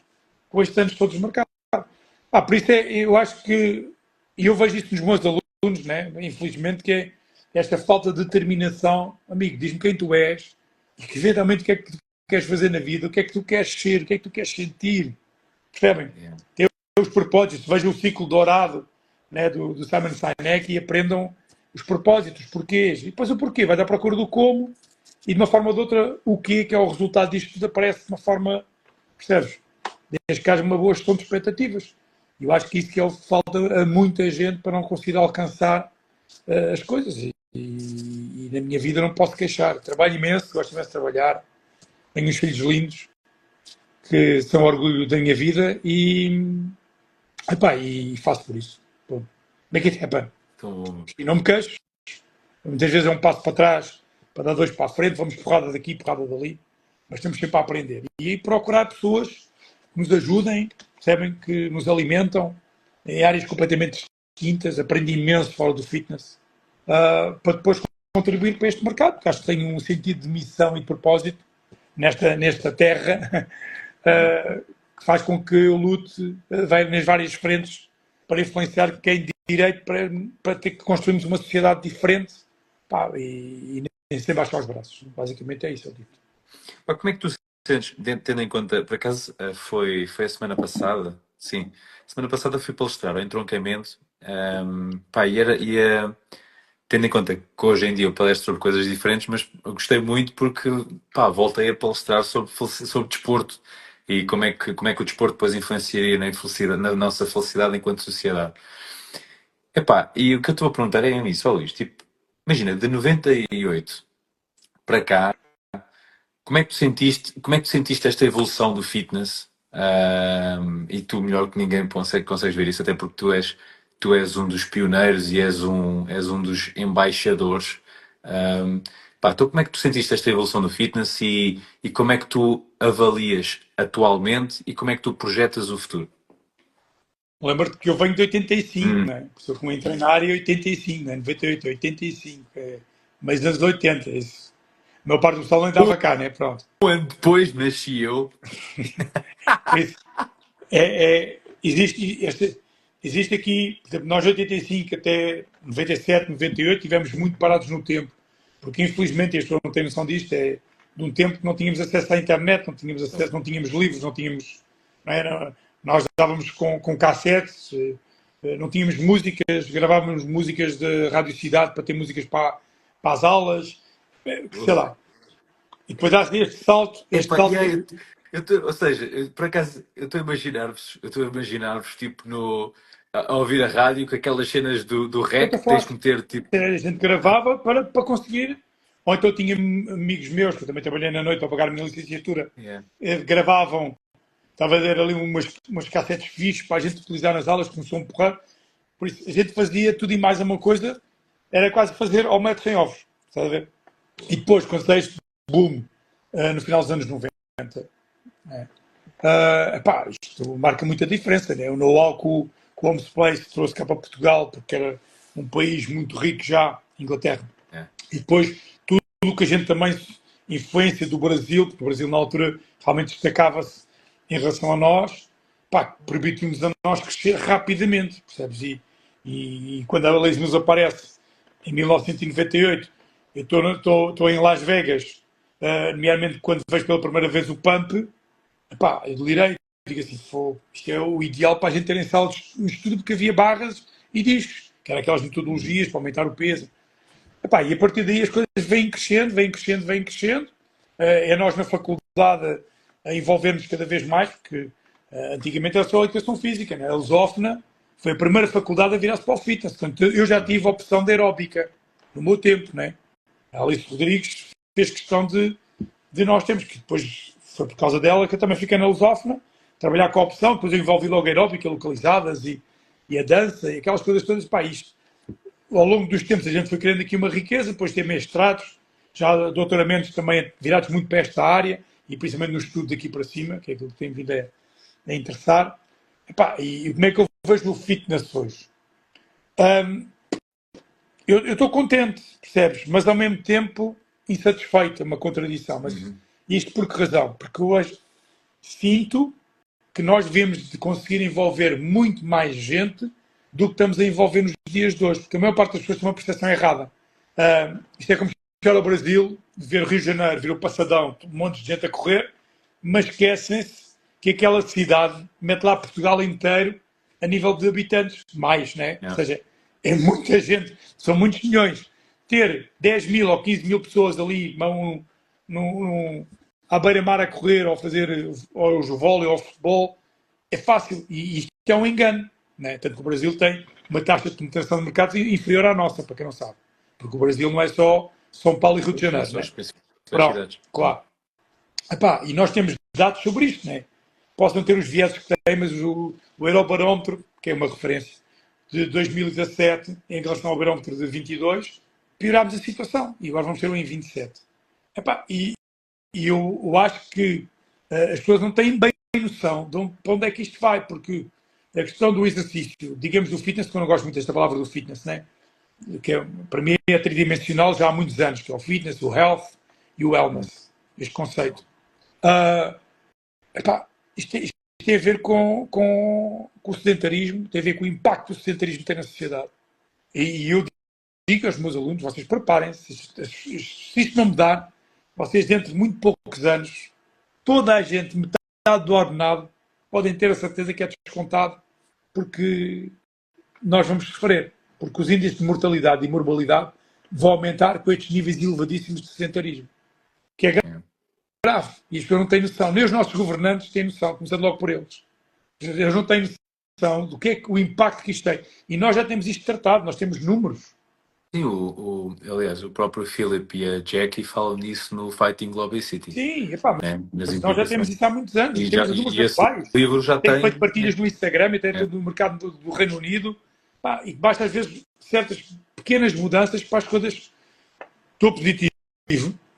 Com estes anos todos marcados. Por isso eu acho que, e eu vejo isso nos meus alunos, né? Infelizmente, que é esta falta de determinação. Amigo, diz-me quem tu és e que eventualmente o que é que tu queres fazer na vida, o que é que tu queres ser, o que é que tu queres sentir. Percebem? Ter os propósitos, vejam o ciclo dourado, né, do Simon Sinek e aprendam os propósitos, os porquês. E depois o porquê vai dar procura do como e de uma forma ou de outra o quê que é o resultado disto tudo aparece de uma forma, percebes? Desde que haja uma boa gestão de expectativas. Eu acho que isso que é o que falta a muita gente para não conseguir alcançar as coisas. E na minha vida não posso queixar. Trabalho imenso, gosto imenso de trabalhar. Tenho uns filhos lindos que são orgulho da minha vida e faço por isso. Make it happen. E não me queixo. Muitas vezes é um passo para trás para dar 2 para a frente, vamos porrada daqui, porrada dali, mas temos sempre a aprender. E procurar pessoas que nos ajudem, percebem, que nos alimentam em áreas completamente distintas. Aprendi imenso fora do fitness para depois contribuir para este mercado, porque acho que tenho um sentido de missão e de propósito nesta terra que faz com que eu lute nas várias frentes para influenciar quem de direito para ter que construirmos uma sociedade diferente e nem sempre baixar os braços. Basicamente é isso, eu digo. Pá, como é que tu sentes, tendo em conta, por acaso foi a semana passada, sim, semana passada fui palestrar ao entroncamento, pá, tendo em conta que hoje em dia eu palestro sobre coisas diferentes, mas eu gostei muito porque, pá, voltei a palestrar sobre desporto e como é que o desporto depois influenciaria na nossa felicidade enquanto sociedade. Epá, e o que eu estou a perguntar é isso, ó Luís, tipo, imagina, de 98 para cá, como é que tu sentiste esta evolução do fitness? E tu, melhor que ninguém, consegues ver isso, até porque tu és um dos pioneiros e és um dos embaixadores. Ahm, Pá, então como é que tu sentiste esta evolução do fitness e como é que tu avalias atualmente e como é que tu projetas o futuro? Lembro-te que eu venho de 85, Hum. não é? Sou como entrei na área em 85, não é? 98, 85, mês dos 80. Isso. A maior parte do pessoal não Um estava cá, né? Pronto. ano depois nasci eu. Por isso, existe aqui, por exemplo, nós de 85 até 97, 98 tivemos muito parados no tempo, porque infelizmente, e as pessoas não têm noção disto, é de um tempo que não tínhamos acesso à internet, não tínhamos acesso, não tínhamos livros, não tínhamos, não era, nós dávamos com cassetes, não tínhamos músicas, gravávamos músicas de radiocidade para ter músicas para as aulas, sei lá. E depois há este Epá, salto, ou seja, por acaso, eu estou a imaginar-vos, tipo, a ouvir a rádio com aquelas cenas do eu rec estou a que tens falar. que meter, tipo, A gente gravava para conseguir. Ou então tinha amigos meus, que eu também trabalhei na noite para pagar a minha licenciatura, yeah. gravavam, estava a ver ali umas cassetes fixes para a gente utilizar nas aulas, começou a empurrar. Por isso, a gente fazia tudo e mais uma coisa, era quase fazer ao metro sem ovos, estás a ver? E depois, quando dei este boom, no final dos anos 90, epá, isto marca muita diferença, né? O know-how que o Homes Place trouxe cá para Portugal, porque era um país muito rico já, Inglaterra. Yeah. E depois tudo o que a gente também, influência do Brasil, porque o Brasil na altura realmente destacava-se em relação a nós, pá, permitiu-nos a nós crescer rapidamente, percebes? E quando a Leis nos aparece em 1998, eu estou em Las Vegas, nomeadamente quando vejo pela primeira vez o Pump, epá, eu delirei, digo assim, isto é o ideal para a gente ter em sala de estudo, porque havia barras e discos, que eram aquelas metodologias para aumentar o peso. Epá, e a partir daí as coisas vêm crescendo, vêm crescendo, vêm crescendo. É nós na faculdade a envolvermos cada vez mais, porque antigamente era só a educação física, né? A Lusófona foi a primeira faculdade a virar-se para o fitness. Portanto, eu já tive a opção de aeróbica no meu tempo, né? A Alice Rodrigues fez questão de nós termos, que depois foi por causa dela que eu também fiquei na Lusófona, trabalhar com a opção, depois eu envolvi logo a aeróbica, localizadas e a dança e aquelas coisas todas. Pá, isto ao longo dos tempos a gente foi criando aqui uma riqueza, depois tem mestrados, já doutoramentos também virados muito para esta área, e principalmente no estudo daqui para cima, que é aquilo que tem vindo a interessar. Epá, e como é que eu vejo o fitness hoje? Hum, eu estou contente, percebes? Mas ao mesmo tempo insatisfeito, é uma contradição. Mas Uhum. isto por que razão? Porque hoje sinto que nós devemos de conseguir envolver muito mais gente do que estamos a envolver nos dias de hoje, porque a maior parte das pessoas tem uma percepção errada. Isto é como chegar ao Brasil, ver Rio de Janeiro, ver o Passadão, um monte de gente a correr, mas esquecem-se que aquela cidade mete lá Portugal inteiro a nível de habitantes, mais, né? Ou Yeah. seja, é muita gente, são muitos milhões. Ter 10 mil ou 15 mil pessoas ali à beira-mar a correr ou a fazer ou o vôlei ou o futebol é fácil. E isto é um engano. Né? Tanto que o Brasil tem uma taxa de penetração de mercados inferior à nossa, para quem não sabe. Porque o Brasil não é só São Paulo e Rio de É Janeiro. só Né? as principais Pronto, cidades. claro. Epá, e nós temos dados sobre isto. Né? Posso não ter os vieses que tem, mas o Eurobarómetro, que é uma referência de 2017 em relação ao barómetro de 22, piorámos a situação. E agora vamos ter um em 27. Epá, e eu acho que as pessoas não têm bem noção de para onde é que isto vai, porque a questão do exercício, digamos do fitness, que eu não gosto muito desta palavra do fitness, né? Que é, para mim é tridimensional já há muitos anos, que é o fitness, o health e o wellness, este conceito. Uh, epá, isto tem a ver com o sedentarismo, tem a ver com o impacto que o sedentarismo tem na sociedade. E eu digo aos meus alunos, vocês preparem-se, se isto não mudar, vocês dentro de muito poucos anos, toda a gente, metade do ordenado, podem ter a certeza que é descontado, porque nós vamos sofrer, porque os índices de mortalidade e morbilidade vão aumentar com estes níveis elevadíssimos de sedentarismo, que é grave, e as pessoas não têm noção, nem os nossos governantes têm noção, começando logo por eles. Eles não têm noção do que é o impacto que isto tem. E nós já temos isto tratado, nós temos números. Sim, aliás, o próprio Philip e a Jackie falam disso no Fighting Obesity, Sim, epá, né? Nas mas nós já temos implicações. isso há muitos anos, E, temos números e esse atuais. livro já Tenho feito tem. partilhas no Instagram e É, tenho no mercado do Reino Unido, pá, e basta às vezes certas pequenas mudanças para as coisas. Estou positivo,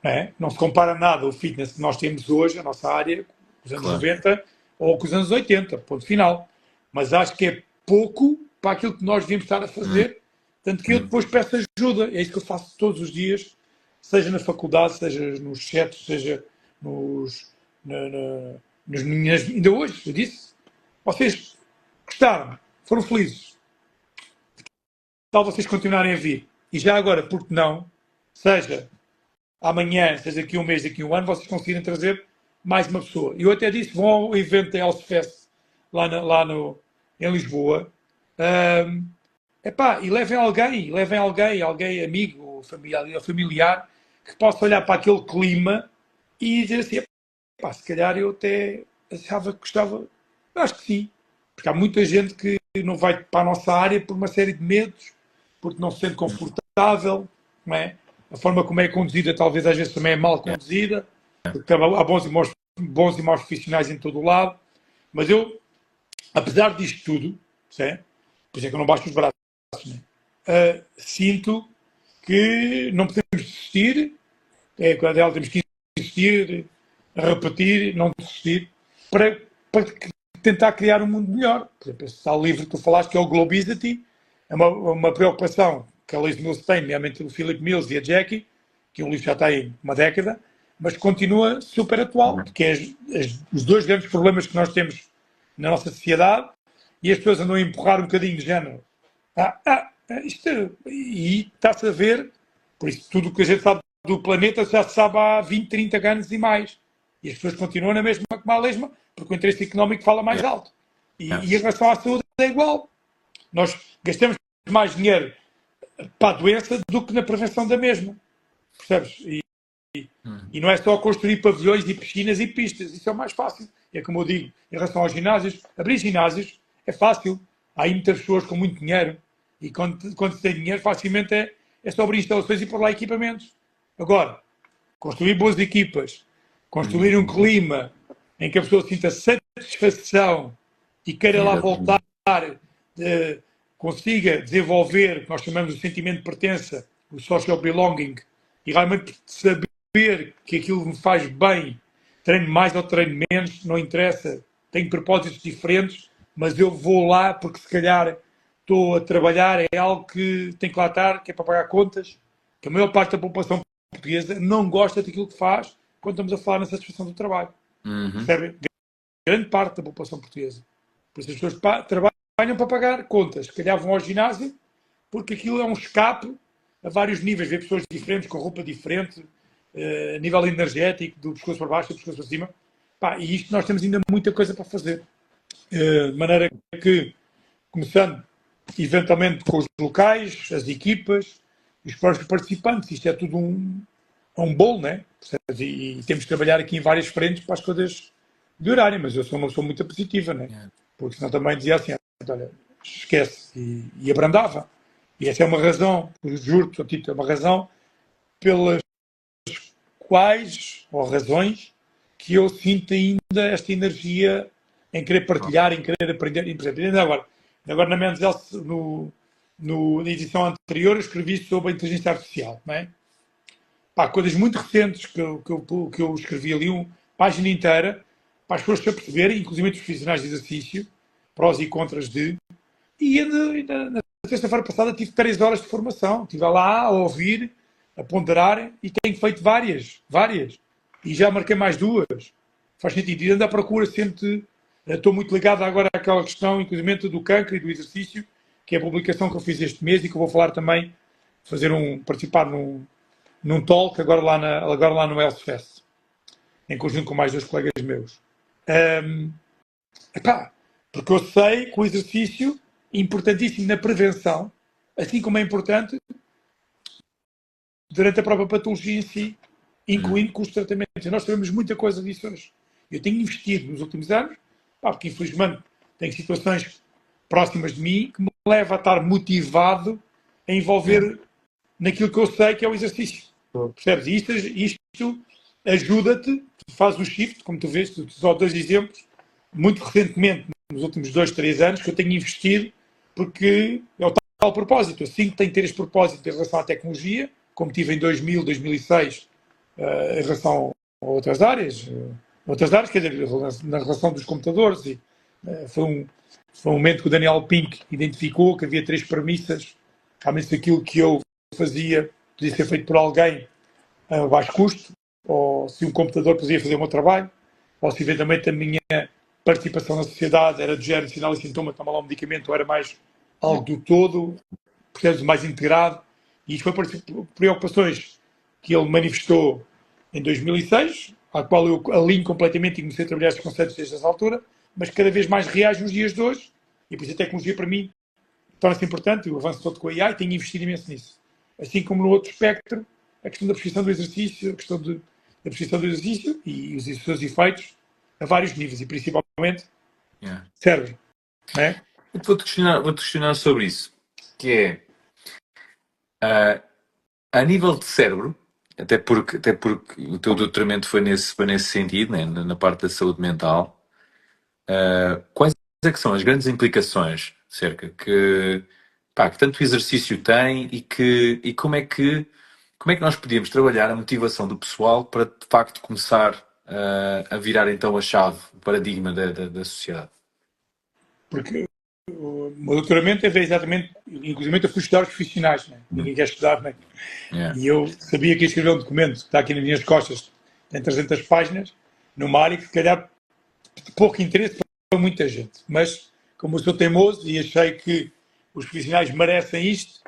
não é? Não se compara nada o fitness que nós temos hoje, a nossa área, com os anos claro. 90 ou com os anos 80, ponto final. Mas acho que é pouco para aquilo que nós devíamos estar a fazer, tanto que eu depois peço ajuda. É isso que eu faço todos os dias, seja na faculdade, seja nos chats, seja nos, nas minhas... Ainda hoje, eu disse, vocês gostaram, foram felizes, tal vocês continuarem a vir. E já agora, por que não, seja amanhã, seja daqui a um mês, daqui a um ano, vocês conseguirem trazer mais uma pessoa. E eu até disse, vão ao evento da Elsfest, em Lisboa, epá, e levem alguém amigo, familiar, que possa olhar para aquele clima e dizer assim, epá, se calhar eu até achava que gostava, eu acho que sim, porque há muita gente que não vai para a nossa área por uma série de medos, porque não se sente confortável, não é? A forma como é conduzida talvez às vezes também é mal conduzida, porque há bons e maus profissionais em todo o lado, mas eu, apesar disto tudo, certo? Por isso é que eu não baixo os braços, né? Sinto que não podemos desistir, quando ela temos que insistir, repetir, não desistir, para tentar criar um mundo melhor. Por exemplo, esse tal livro que tu falaste, que é o Globicity, é uma preocupação que a Liz Mills tem, nomeadamente o Philip Mills e a Jackie, que o livro já está aí uma década, mas continua super atual, que é os dois grandes problemas que nós temos na nossa sociedade, e as pessoas andam a empurrar um bocadinho de género. E está-se a ver, por isso tudo o que a gente sabe do planeta já se sabe há 20, 30 anos e mais. E as pessoas continuam na mesma como a lesma, porque o interesse económico fala mais alto. E em relação à saúde é igual. Nós gastamos mais dinheiro para a doença do que na prevenção da mesma. Percebes? E não é só construir pavilhões e piscinas e pistas. Isso é o mais fácil. É como eu digo, em relação aos ginásios, abrir ginásios é fácil. Há aí muitas pessoas com muito dinheiro. E quando se tem dinheiro, facilmente é só abrir instalações e pôr lá equipamentos. Agora, construir boas equipas, construir um clima em que a pessoa sinta satisfação e queira lá voltar, consiga desenvolver o que nós chamamos de sentimento de pertença, o social belonging, e realmente saber que aquilo me faz bem, treino mais ou treino menos, não interessa, tenho propósitos diferentes, mas eu vou lá porque se calhar estou a trabalhar, é algo que tem que lá estar, que é para pagar contas, que a maior parte da população portuguesa não gosta daquilo que faz quando estamos a falar na satisfação do trabalho. Percebe? Grande parte da população portuguesa. Por isso as pessoas trabalham para pagar contas. Se calhar vão ao ginásio porque aquilo é um escape a vários níveis. Ver pessoas diferentes, com roupa diferente, a nível energético, do pescoço para baixo, do pescoço para cima. E isto nós temos ainda muita coisa para fazer. De maneira que, começando eventualmente com os locais, as equipas, os próprios participantes, isto é tudo um bolo, né? E temos que trabalhar aqui em várias frentes para as coisas melhorarem, mas eu sou uma pessoa muito positiva, né? Porque senão também dizia assim, olha, esquece, e abrandava. E essa é uma razão, juro-te, Tito, é uma razão pelas quais, ou razões, que eu sinto ainda esta energia em querer partilhar, em querer aprender. E, por exemplo, agora na Men's Health, na edição anterior, eu escrevi sobre a inteligência artificial, não é? Coisas muito recentes que eu escrevi ali, uma página inteira, para as pessoas perceberem, inclusive os profissionais de exercício, prós e contras de. E na sexta-feira passada tive 3 horas de formação. Estive lá a ouvir, a ponderar, e tenho feito várias. E já marquei mais 2. Faz sentido. E ando à procura sempre. Estou muito ligado agora àquela questão, inclusive do cancro e do exercício, que é a publicação que eu fiz este mês e que eu vou falar também, participar num talk agora lá no Health Fest, em conjunto com mais 2 colegas meus. Epá, porque eu sei que o exercício é importantíssimo na prevenção, assim como é importante durante a própria patologia em si, incluindo com os tratamentos. E nós sabemos muita coisa disso hoje. Eu tenho investido nos últimos anos, porque infelizmente tenho situações próximas de mim que me levam a estar motivado a envolver naquilo que eu sei que é o exercício. Percebes? Isto ajuda-te, tu fazes o shift, como tu vês, só 2 exemplos, muito recentemente, nos últimos 2, 3 anos, que eu tenho investido, porque é o tal propósito. Assim que tenho que ter este propósito em relação à tecnologia, como tive em 2000, 2006, em relação a outras áreas, quer dizer, na relação dos computadores. E, foi um momento que o Daniel Pink identificou que havia 3 premissas. Realmente aquilo que eu fazia podia ser feito por alguém a baixo custo, ou se um computador podia fazer o meu trabalho, ou se eventualmente a minha participação na sociedade era do género sinal e sintoma, tomar lá um medicamento, ou era mais algo do todo, processo mais integrado. E isto foi por preocupações que ele manifestou em 2006, à qual eu alinho completamente e comecei a trabalhar estes conceitos desde essa altura, mas cada vez mais reais nos dias de hoje. E por isso a tecnologia, para mim, torna-se importante. O avanço todo com a AI, tenho investido imenso nisso. Assim como no outro espectro, a questão da prescrição do exercício, a questão da prescrição do exercício e os seus efeitos a vários níveis, e principalmente cérebro. Não é? Vou-te questionar sobre isso, que é, a nível de cérebro, até porque o teu doutoramento foi nesse sentido, né, na parte da saúde mental, quais é que são as grandes implicações que tanto o exercício tem e como é que nós podíamos trabalhar a motivação do pessoal para de facto começar a virar então a chave, o paradigma da sociedade? Porque o meu doutoramento é exatamente, inclusive eu fui estudar os profissionais, né? Ninguém quer estudar, né? Yeah. E eu sabia que ia escrever um documento que está aqui nas minhas costas, tem 300 páginas, numa área que se calhar de pouco interesse para muita gente. Mas, como eu sou teimoso e achei que os profissionais merecem isto,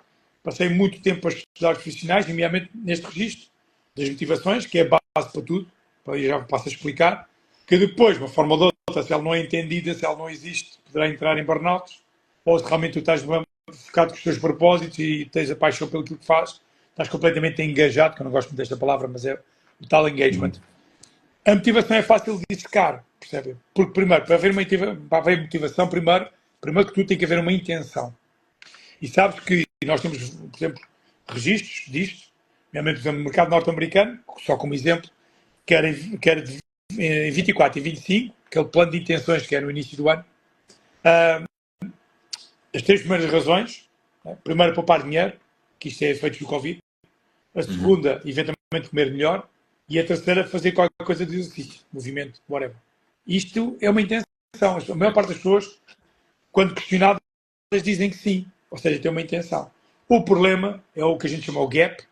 passei muito tempo a estudar os profissionais, nomeadamente neste registro das motivações, que é a base para tudo, eu já passo a explicar, que depois, de uma forma ou de outra, se ela não é entendida, se ela não existe, poderá entrar em burnout, ou se realmente tu estás focado com os teus propósitos e tens a paixão pelo que fazes, estás completamente engajado, que eu não gosto muito desta palavra, mas é o tal engagement. A motivação é fácil de dissecar, percebe? Porque, primeiro, para haver motivação, primeiro que tudo tem que haver uma intenção. E sabes que nós temos, por exemplo, registros disto, nomeadamente, por exemplo, no mercado norte-americano, só como exemplo, que era em 24 e 25, aquele plano de intenções que é no início do ano, as 3 primeiras razões, né? Primeiro, poupar dinheiro, que isto é efeitos do Covid. A segunda, eventualmente comer melhor. E a terceira, fazer qualquer coisa de exercício, movimento, whatever. Isto é uma intenção. A maior parte das pessoas, quando questionadas, dizem que sim. Ou seja, tem uma intenção. O problema é o que a gente chama o gap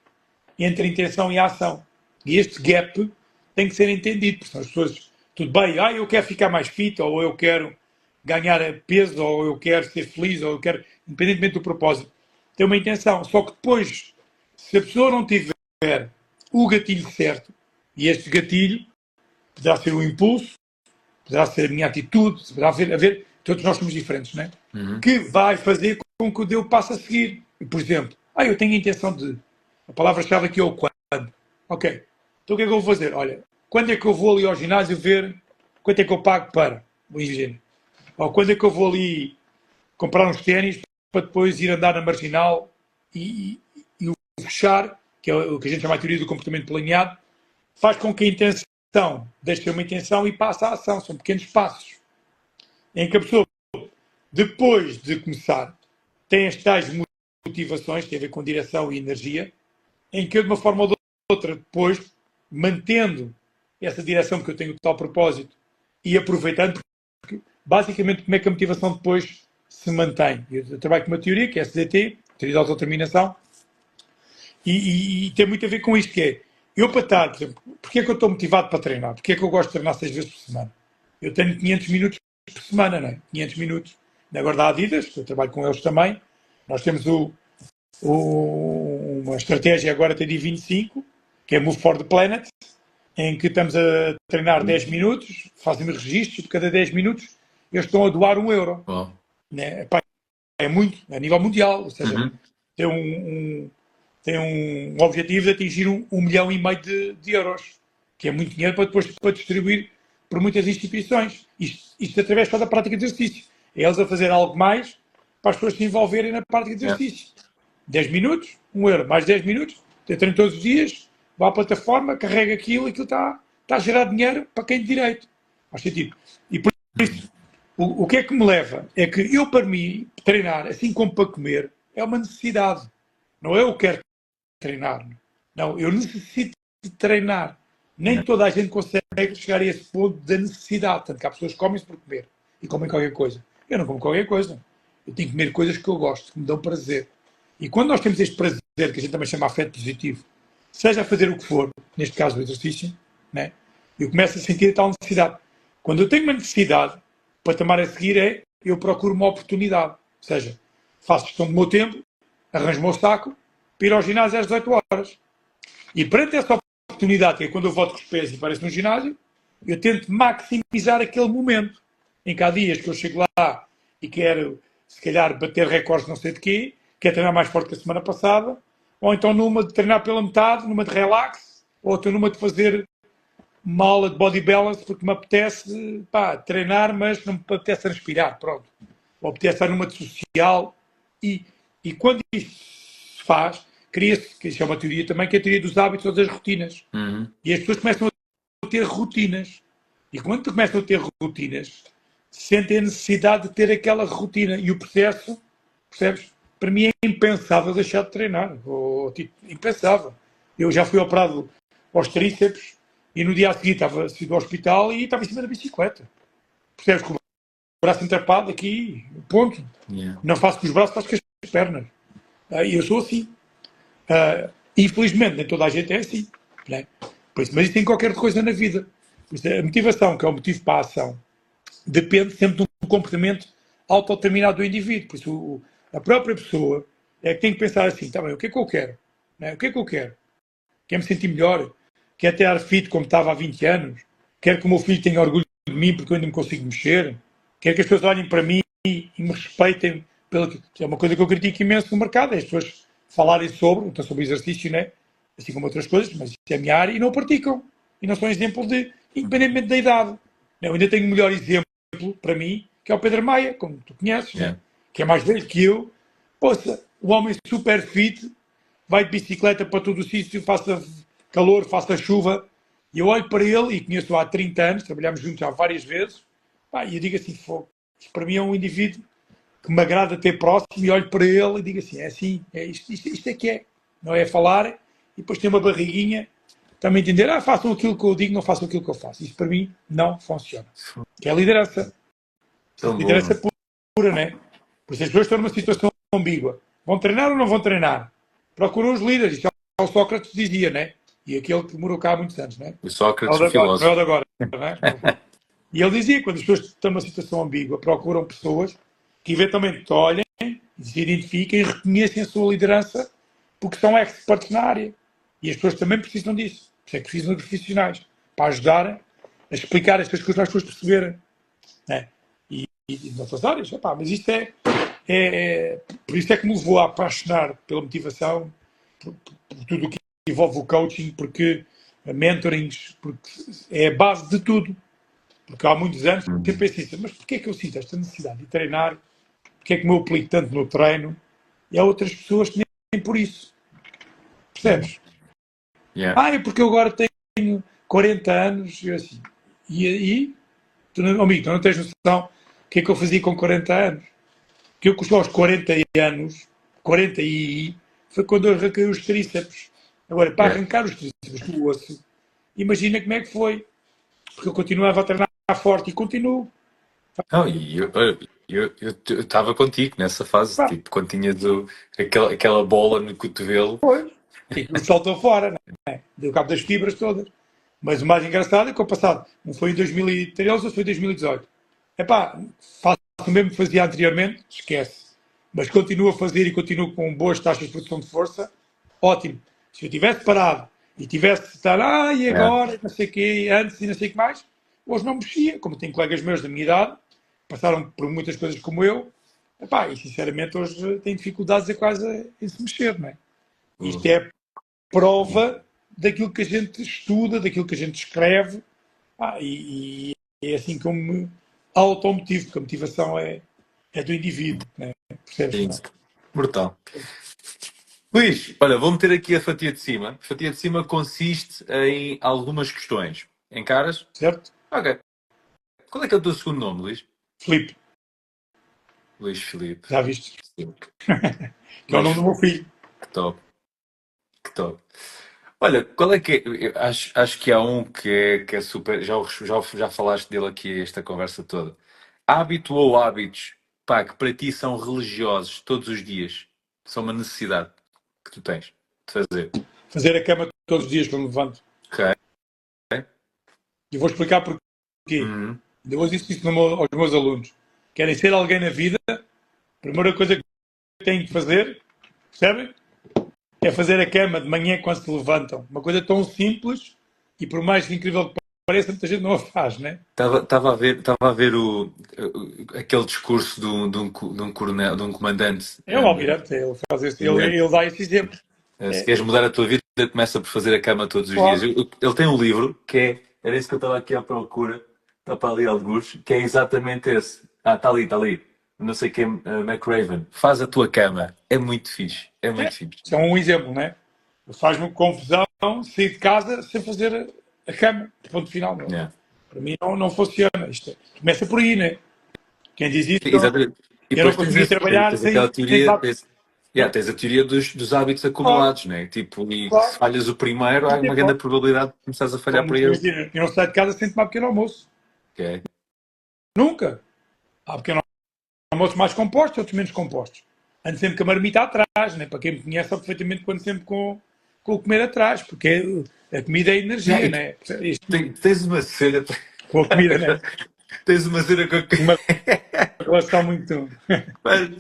entre a intenção e a ação. E este gap tem que ser entendido. Porque as pessoas, tudo bem, eu quero ficar mais fit, ou eu quero ganhar peso, ou eu quero ser feliz, ou eu quero, independentemente do propósito, tem uma intenção. Só que depois, se a pessoa não tiver o gatilho certo, e este gatilho poderá ser o impulso, poderá ser a minha atitude, poderá haver todos nós somos diferentes, não é? Que vai fazer com que o Deus passe a seguir. Por exemplo, eu tenho a intenção de. A palavra-chave aqui é o quando. Ok. Então o que é que eu vou fazer? Olha, quando é que eu vou ali ao ginásio ver quanto é que eu pago para o higiene? Ou quando é que eu vou ali comprar uns ténis para depois ir andar na marginal e o fechar, que é o que a gente chama de teoria do comportamento planeado, faz com que a intenção deixe de ser uma intenção e passe à ação. São pequenos passos em que a pessoa, depois de começar, tem as tais motivações, tem a ver com direção e energia, em que eu, de uma forma ou de outra, depois, mantendo essa direção que eu tenho o tal propósito e aproveitando, porque, basicamente, como é que a motivação depois se mantém? Eu trabalho com uma teoria, que é a SDT, Teoria da Autodeterminação, e tem muito a ver com isto, que é, eu para estar, por exemplo, porque é que eu estou motivado para treinar? Porque é que eu gosto de treinar 6 vezes por semana? Eu tenho 500 minutos por semana, não é? 500 minutos. Agora da Adidas, que eu trabalho com eles também, nós temos uma estratégia agora até dia 25, que é Move for the Planet, em que estamos a treinar 10 minutos, fazemos registros e por cada 10 minutos eles estão a doar 1 euro. Bom. Né? Epá, é muito, a nível mundial, ou seja, Uhum. tem um objetivo de atingir 1,5 milhão de euros, que é muito dinheiro para depois para distribuir por muitas instituições. Isto através só da prática de exercício. É eles a fazer algo mais para as pessoas se envolverem na prática de Yeah. exercício. 10 minutos, 1 euro, mais 10 minutos, tem treino todos os dias, vai à plataforma, carrega aquilo está a gerar dinheiro para quem de direito. Faz sentido. E por isso, o que é que me leva? É que eu, para mim, treinar, assim como para comer, é uma necessidade. Não é eu quero treinar. Não, eu necessito de treinar. Nem Yeah. toda a gente consegue chegar a esse ponto da necessidade. Tanto que há pessoas que comem-se por comer e comem qualquer coisa. Eu não como qualquer coisa. Eu tenho que comer coisas que eu gosto, que me dão prazer. E quando nós temos este prazer, que a gente também chama afeto positivo, seja a fazer o que for, neste caso o exercício, né, eu começo a sentir a tal necessidade. Quando eu tenho uma necessidade, para tomar a seguir eu procuro uma oportunidade. Ou seja, faço gestão do meu tempo, arranjo o meu saco, para ir ao ginásio às 18 horas. E perante essa oportunidade, que é quando eu volto com os pés e apareço no ginásio, eu tento maximizar aquele momento. Em que há dias que eu chego lá e quero, se calhar, bater recordes não sei de quê, quero treinar mais forte que a semana passada, ou então numa de treinar pela metade, numa de relax, ou então numa de fazer uma aula de body balance porque me apetece treinar, mas não me apetece respirar, pronto. Ou apetece estar numa de social. E quando isso se faz, cria-se, que isso é uma teoria também, que é a teoria dos hábitos ou das rotinas. Uhum. E as pessoas começam a ter rotinas. E quando começam a ter rotinas, sentem a necessidade de ter aquela rotina. E o processo, percebes? Para mim é impensável deixar de treinar. Tipo, impensável. Eu já fui operado aos tríceps e no dia a seguir estava sido ao hospital e estava em cima da bicicleta. Percebes? Com o braço entrapado aqui, ponto. Yeah. Não faço com os braços, faço com as pernas. E eu sou assim. Infelizmente, nem toda a gente é assim. Né? Mas isso tem qualquer coisa na vida. A motivação, que é o motivo para a ação, depende sempre de um comportamento autodeterminado do indivíduo. Por isso, a própria pessoa é que tem que pensar assim, tá bem, o que é que eu quero? Né? O que é que eu quero? Quero me sentir melhor? Quero ter fit como estava há 20 anos? Quero que o meu filho tenha orgulho de mim porque eu ainda me consigo mexer? Quero que as pessoas olhem para mim e me respeitem pelo que... É uma coisa que eu critico imenso no mercado, é as pessoas falarem sobre, então sobre exercício, né? Assim como outras coisas, mas isso é a minha área, e não praticam. E não são exemplo de, independentemente da idade. Eu ainda tenho o melhor exemplo para mim, que é o Pedro Maia, como tu conheces, Yeah. né? Que é mais velho que eu. Poxa, o homem super fit, vai de bicicleta para todo o sítio, faça calor, faça chuva, e eu olho para ele, e conheço-o há 30 anos, trabalhamos juntos já várias vezes, e eu digo assim, isto para mim é um indivíduo que me agrada ter próximo, e olho para ele e digo assim, é isto é que é. Não é falar, e depois tem uma barriguinha, também entender, façam aquilo que eu digo, não façam aquilo que eu faço. Isso para mim não funciona. Que é a liderança. Tão Liderança bom. pura, né? Por isso as pessoas estão numa situação ambígua. Vão treinar ou não vão treinar? Procuram os líderes. Isso é o Sócrates dizia, né? E aquele que morou cá há muitos anos, né? O É o Sócrates, de o agora, não é o filósofo. de agora, né? E ele dizia que quando as pessoas estão numa situação ambígua, procuram pessoas que eventualmente olhem, se identifiquem e reconhecem a sua liderança porque são experts na área. E as pessoas também precisam disso. Por isso é que precisam de profissionais para ajudarem a explicar estas coisas para as pessoas perceberem. Né? E noutras áreas, mas isto por isso é que me levou a apaixonar pela motivação, por tudo o que envolve o coaching, porque mentorings, porque é a base de tudo. Porque há muitos anos eu pensei assim, mas porquê é que eu sinto esta necessidade de treinar? Porquê é que me aplico tanto no treino? E há outras pessoas que nem por isso. Percebes? Yeah. É porque eu agora tenho 40 anos, eu assim. E tu não, amigo, tu não tens noção o que é que eu fazia com 40 anos? Que eu custou aos 40 anos, 40 foi quando eu arranquei os tríceps. Agora, para Yeah. arrancar os tríceps do osso, imagina como é que foi. Porque eu continuava a treinar forte e continuo. Não, e eu estava contigo nessa fase, Pá, tipo, quando tinhas aquela bola no cotovelo. pois. E tudo saltou fora, né? Deu cabo das fibras todas. Mas o mais engraçado é que o passado, não foi em 2013 ou foi em 2018. Faço o mesmo que fazia anteriormente, esquece. Mas continuo a fazer e continuo com boas taxas de produção de força, ótimo. Se eu tivesse parado e tivesse de estar, e agora, não sei o quê, antes e não sei o que mais, hoje não mexia. Como tenho colegas meus da minha idade, passaram por muitas coisas como eu, epá, e sinceramente hoje tenho dificuldades quase em se mexer, não é? Isto é prova daquilo que a gente estuda, daquilo que a gente escreve, e é assim que eu me automotivo, porque a motivação é do indivíduo, né? Percebes? Sim, Não? brutal. Luís, olha, vou meter aqui a fatia de cima. A fatia de cima consiste em algumas questões. Encaras? Certo? Ok. Qual é que é o teu segundo nome, Luís? Filipe, Luís Filipe. já viste? Sim. Que é o Luís nome do meu Filipe. filho. Que top, que top. Olha, qual é que é? Eu acho que há um que é super. Já falaste dele aqui esta conversa toda. Hábito ou hábitos, pá, que para ti são religiosos todos os dias. São uma necessidade que tu tens de fazer. Fazer a cama todos os dias quando me levanto. Ok? E vou explicar porquê. Uhum. Ainda hoje disse isso aos meus alunos. Querem ser alguém na vida, a primeira coisa que têm que fazer, percebem? É fazer a cama de manhã quando se levantam. Uma coisa tão simples e por mais incrível que pareça, muita gente não a faz, né? Estava a ver aquele discurso de um coronel, de um comandante. É o almirante, ele faz esse, Almirante, ele dá esse exemplo. se É, queres mudar a tua vida, começa por fazer a cama todos os dias. claro, Ele tem um livro que é. Era isso que eu estava aqui à procura. Está para ali alguns. Que é exatamente esse. Ah, está ali, está ali. Não sei quem, McRaven. Faz a tua cama. É muito fixe. É muito fixe. isso é um exemplo, né? Faz-me confusão sair de casa sem fazer a cama. Ponto final, meu. Yeah. Para mim não funciona. Isto começa por aí, né? Quem diz isso, Exatamente. E eu não depois tens, conseguia esse, tens, trabalhar tens aquela sem teoria. hábitos. Tens a teoria dos hábitos Claro, acumulados, né? Tipo, e que se claro. falhas o primeiro, há uma grande probabilidade de começares a falhar Como, para ele. imagina, eu não saio de casa sem tomar pequeno almoço. Ok? Nunca. Há pequeno almoços mais compostos, outros menos compostos. Ando sempre com a marmita atrás, né? Para quem me conhece, sabe perfeitamente que ando sempre com o comer atrás, porque a comida é Yeah, energia, e tu né? Isto, tens uma cena. com a comida, né? Tens uma cena com Uma relação muito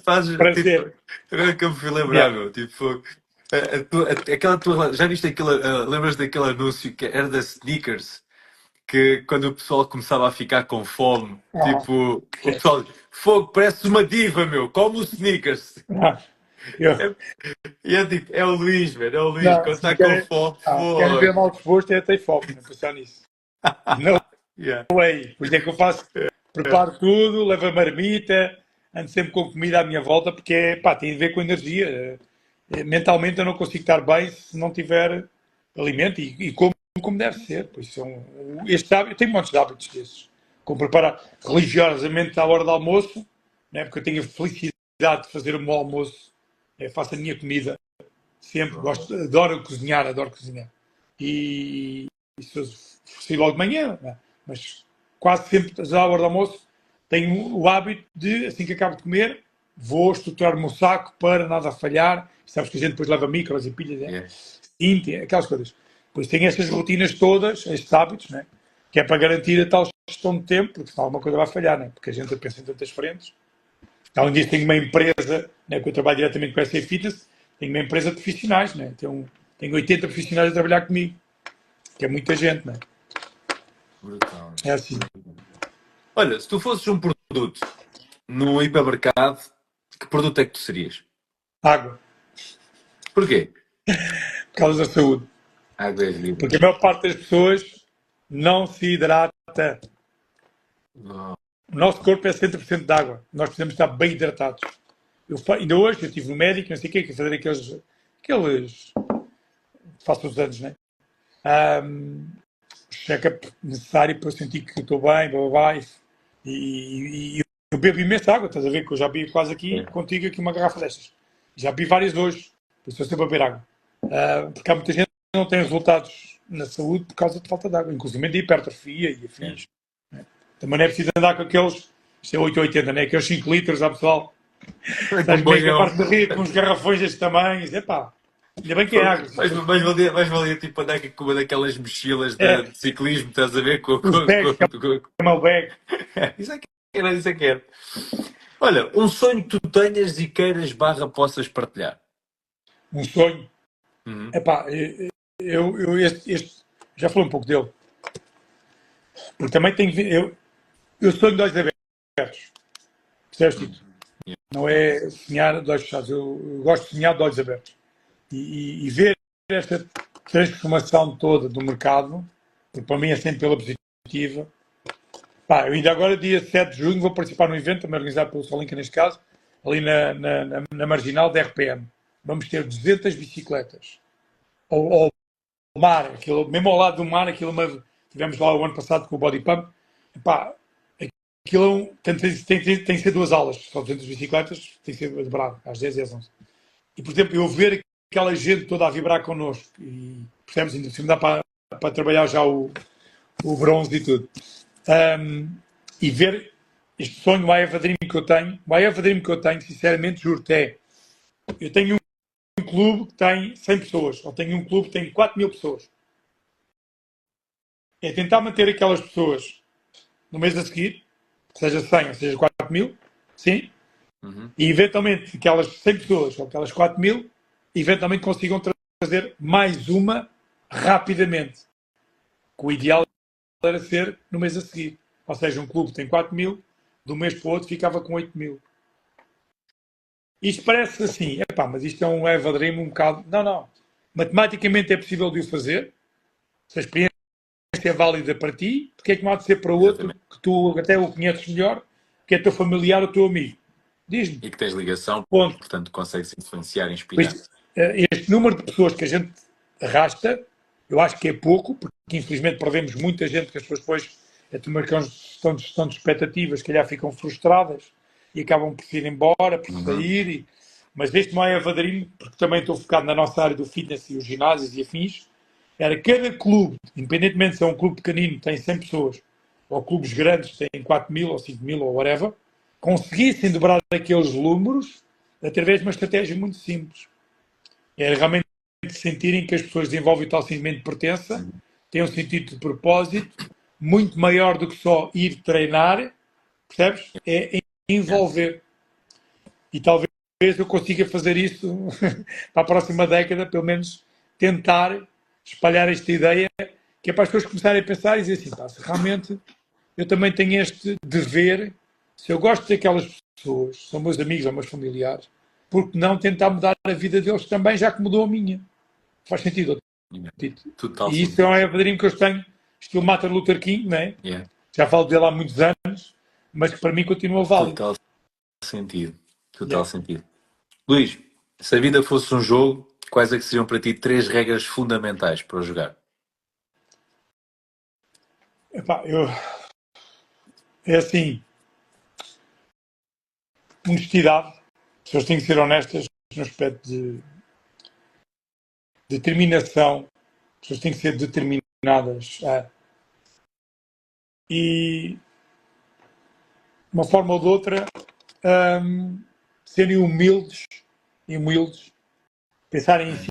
fazes, tipo, prazer. agora que eu me fui Yeah. lembrar, meu, tipo, aquela tua, já viste aquele, lembras daquele anúncio que era da Snickers, que quando o pessoal começava a ficar com fome, Ah, tipo, o esquece. pessoal, fogo, pareces uma diva, meu, come o Snickers. Ah, eu, E é tipo, é o Luís, velho, é o Luís, não, quando se me está com querem, fome, se querem ver fogo. mal disposto, é ter fome, não pensar nisso. Não Yeah. way. Por isso é que eu faço, preparo tudo, levo a marmita, ando sempre com comida à minha volta, porque pá, tem a ver com energia. Mentalmente eu não consigo estar bem se não tiver alimento e como deve ser. Pois este hábito, eu tenho muitos hábitos desses. Como preparar religiosamente à hora do almoço, né, porque eu tenho a felicidade de fazer o meu almoço, faço a minha comida, sempre, gosto, adoro cozinhar, adoro cozinhar. E isso sei logo de manhã, né? Mas quase sempre, já à hora do almoço, tenho o hábito de, assim que acabo de comer, vou estruturar o meu saco para nada falhar. Sabes que a gente depois leva micros e pilhas, Yeah. Cinta, aquelas coisas. Pois tenho estas rotinas todas, estes hábitos, né? Que é para garantir a tal gestão de tempo, porque senão alguma coisa vai falhar, né? Porque a gente pensa em tantas frentes. Além disso, tenho uma empresa, né, que eu trabalho diretamente com a SA Fitness, tenho uma empresa de profissionais, né? Tenho 80 profissionais a trabalhar comigo, que é muita gente, né? Brutal. É assim. Olha, se tu fosses um produto no hipermercado, que produto é que tu serias? Água, Porquê? por causa da saúde. Água é vida. Porque a maior parte das pessoas não se hidrata. Oh, O nosso corpo é 70% de água. Nós precisamos estar bem hidratados. Ainda hoje eu estive no médico, não sei o quê, que fazer aqueles faço os anos, né? Um, check-up necessário para eu sentir que estou bem, blá, blá, blá, e eu bebo imensa água, estás a ver que eu já bebi quase aqui, é. contigo aqui uma garrafa destas. Já bebi várias hoje, por isso estou sempre a beber água. Porque há muita gente que não tem resultados na saúde por causa de falta de água, inclusive de hipertrofia e É. afins. Né? Também não é preciso andar com aqueles, isto é 880, né? Aqueles 5 litros, há pessoal, estás meio capaz de rir com uns garrafões destes tamanhos, epá, ainda bem que é água. Mais valia tipo andar com uma daquelas mochilas É, de ciclismo, estás a ver? os bags, camelback. Isso é que era, isso é que era. Olha, um sonho que tu tenhas e queiras barra possas partilhar. Um sonho. Uhum. Epá, já falei um pouco dele, porque também tenho, eu sonho de olhos abertos, percebes, Tito? Yeah. Não é sonhar de olhos fechados, eu gosto de sonhar de olhos abertos. E ver esta transformação toda do mercado, porque para mim é sempre pela positiva. Pá, eu ainda agora, dia 7 de junho, vou participar num evento, também organizado pelo Solinka neste caso, ali na Marginal da RPM. Vamos ter 200 bicicletas. Ao mar, aquilo, mesmo ao lado do mar, tivemos lá o ano passado com o Body Pump. Epá, aquilo tem que ser duas aulas, só 200 bicicletas, tem que ser dobrado, às 10 e às 11. E, por exemplo, eu ver aquela gente toda a vibrar connosco, e percebes, ainda se me dá para trabalhar já o bronze e tudo. E ver este sonho, o I Have a Dream que eu tenho, o I Have a Dream que eu tenho, sinceramente, juro-te, eu tenho um clube que tem 100 pessoas, ou tenho um clube que tem 4 mil pessoas. É tentar manter aquelas pessoas no mês a seguir, seja 100 ou seja 4 mil, sim, Uhum. e eventualmente aquelas 100 pessoas ou aquelas 4 mil, eventualmente consigam trazer mais uma rapidamente. Que o ideal era ser no mês a seguir. Ou seja, um clube tem 4 mil, de um mês para o outro ficava com 8 mil. Isto parece assim, epá, mas isto é um Eva Dream um bocado. Não, não. Matematicamente é possível de o fazer. Se a experiência é válida para ti, porque é que não há de ser para outro Exatamente. que tu até o conheces melhor, que é teu familiar ou teu amigo? Diz-me. E que tens ligação, Ponto. portanto consegues influenciar, inspirar. Pois, este número de pessoas que a gente arrasta, eu acho que é pouco, porque infelizmente perdemos muita gente, que as pessoas depois uma questão de expectativas, que calhar ficam frustradas e acabam por ir embora, por Uhum. sair. Mas este não é avadarinho, porque também estou focado na nossa área do fitness e os ginásios e afins. Era cada clube, independentemente se é um clube pequenino, tem 100 pessoas, ou clubes grandes, têm 4 mil ou 5 mil ou whatever, conseguissem dobrar aqueles números através de uma estratégia muito simples. É realmente sentirem que as pessoas desenvolvem o tal sentimento de pertença, têm um sentido de propósito muito maior do que só ir treinar, percebes? É Yeah. envolver. E talvez eu consiga fazer isso para a próxima década, pelo menos tentar espalhar esta ideia, que é para as pessoas começarem a pensar e dizer assim, pá, se realmente eu também tenho este dever, se eu gosto daquelas pessoas, são meus amigos ou meus familiares, porque não tentar mudar a vida deles também, já que mudou a minha? Faz sentido, Yeah. Tito. Total E isso é um sentido. padrinho que eu tenho, estilo Martin Luther King, né? Yeah. Já falo dele há muitos anos, mas que para mim continua válido. Total sentido. Yeah. Total sentido. Luís, se a vida fosse um jogo, quais é que seriam para ti três regras fundamentais para jogar? Epá, é assim, honestidade, as pessoas têm que ser honestas no aspecto de determinação, as pessoas têm que ser determinadas. E, de uma forma ou de outra, serem humildes, pensarem em Hum.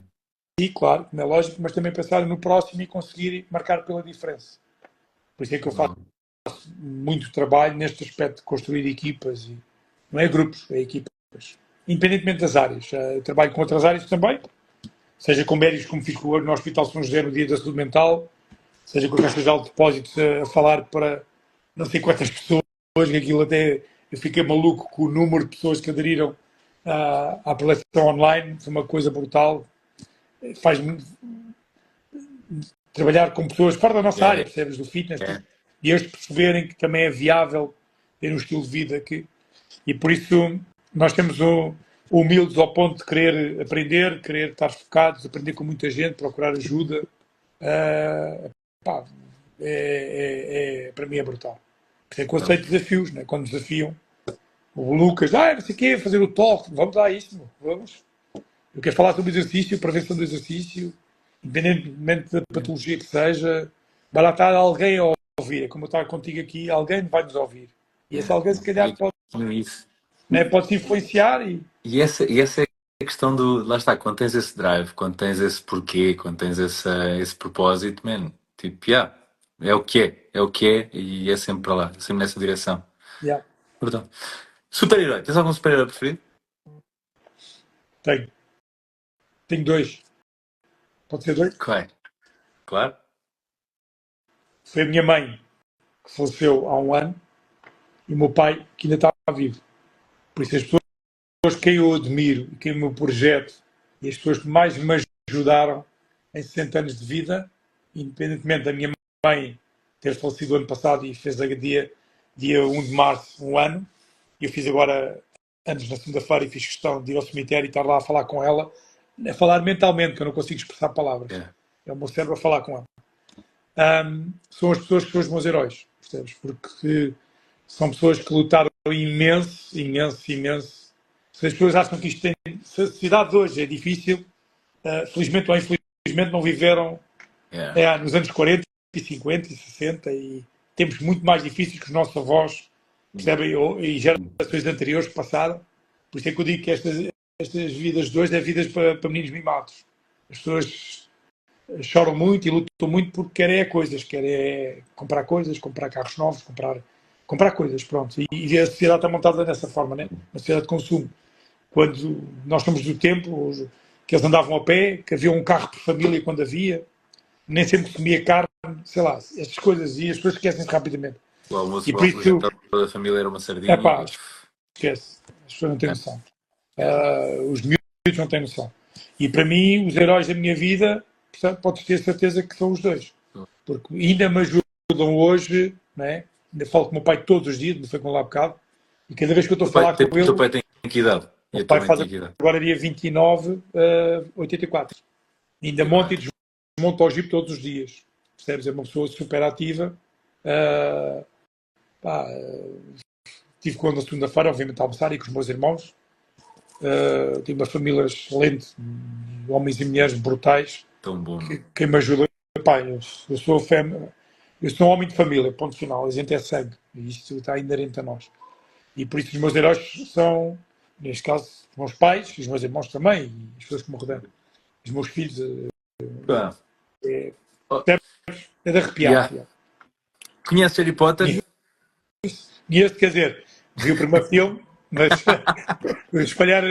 si, claro, como é lógico, mas também pensarem no próximo e conseguirem marcar pela diferença. Por isso é que eu faço Bom, muito trabalho neste aspecto de construir equipas, e não é grupos, é equipas. Independentemente das áreas. Eu trabalho com outras áreas também, seja com médicos, como fiz no Hospital São José no dia da saúde mental, seja com a Caixa Geral de Depósitos a falar para não sei quantas pessoas, que aquilo até eu fiquei maluco com o número de pessoas que aderiram à preleção online, foi uma coisa brutal. Faz-me trabalhar com pessoas fora da nossa área, yeah, percebes, do fitness, yeah. e eles perceberem que também é viável ter um estilo de vida que. E por isso nós temos humildes ao ponto de querer aprender, querer estar focados, aprender com muita gente, procurar ajuda. Uh, pá, para mim é brutal. Por isso é que eu Então, aceito desafios, né? Quando desafiam o Lucas, não sei o quê, fazer o talk, vamos lá a isso, vamos. Eu quero falar sobre exercício, prevenção do exercício, independentemente da yeah. patologia que seja, vai lá estar alguém a ouvir. É como eu estar contigo aqui, alguém vai nos ouvir. E esse Yeah. alguém, se calhar, E pode, é isso. né, pode se influenciar e. E essa é a questão do. Lá está, quando tens esse drive, quando tens esse porquê, quando tens esse propósito, man, tipo, yeah, é o que é, e é sempre para lá, é sempre nessa direção. Yeah, Portanto, super-herói, tens algum super-herói preferido? tenho. Tenho dois. Pode ser dois? Qual é? Claro. Foi a minha mãe, que faleceu há um ano, e o meu pai, que ainda está vivo. Por isso, as pessoas que eu admiro e que é o meu projeto e as pessoas que mais me ajudaram em 60 anos de vida, independentemente da minha mãe ter falecido ano passado e fez dia 1 de março, um ano, e eu fiz agora anos na segunda-feira e fiz questão de ir ao cemitério e estar lá a falar com ela, a falar mentalmente, que eu não consigo expressar palavras. É. É o meu cérebro a falar com ela. São as pessoas que são os meus heróis, percebes? Porque são pessoas que lutaram imenso, imenso, imenso. Se as pessoas acham que isto tem. Se a sociedade de hoje é difícil, felizmente ou infelizmente não viveram É. nos anos 40 e 50 e 60 e tempos muito mais difíceis que os nossos avós, percebem? E gerações anteriores que passaram. Por isso é que eu digo que estas vidas de hoje é vidas para meninos mimados. As pessoas choram muito e lutam muito porque querem coisas, querem comprar coisas, comprar carros novos, comprar coisas, pronto. E a sociedade está montada dessa forma, né? Uma sociedade de consumo. Quando nós somos do tempo que eles andavam a pé, que havia um carro por família quando havia, nem sempre comia carne, sei lá, estas coisas, e as pessoas esquecem-se rapidamente. O almoço, E por o isso, jantar da família era uma é sardinha pá, e. esquece, as pessoas não têm É. noção. É. Os miúdos não têm noção. E para mim, os heróis da minha vida, portanto, podes ter certeza que são os dois. Porque ainda me ajudam hoje, né? Ainda falo com o meu pai todos os dias, me foi com lá há bocado, e cada vez que eu estou a falar com O teu ele, pai tem que idade? o E meu a tua pai mãe faz tem que idade? agora dia 29, 84. Ainda monta e 84. desmonta o Jeep todos os dias. Percebes? É uma pessoa super ativa. Uh, pá, estive com ele na segunda-feira, obviamente, a almoçar e com os meus irmãos. Tenho uma família excelente, homens e mulheres brutais, Tão bom, meu. que me ajudam. Pá, eu sou eu sou um homem de família, ponto final. A gente é sangue. E isto está inerente a nós. E por isso os meus heróis são, neste caso, os meus pais, os meus irmãos também, e as pessoas que me rodeiam. Os meus filhos. Pá. É, Oh, é de arrepiar. yeah. Conheces Harry Potter? E este, quer dizer, vi o primeiro filme, mas espalhar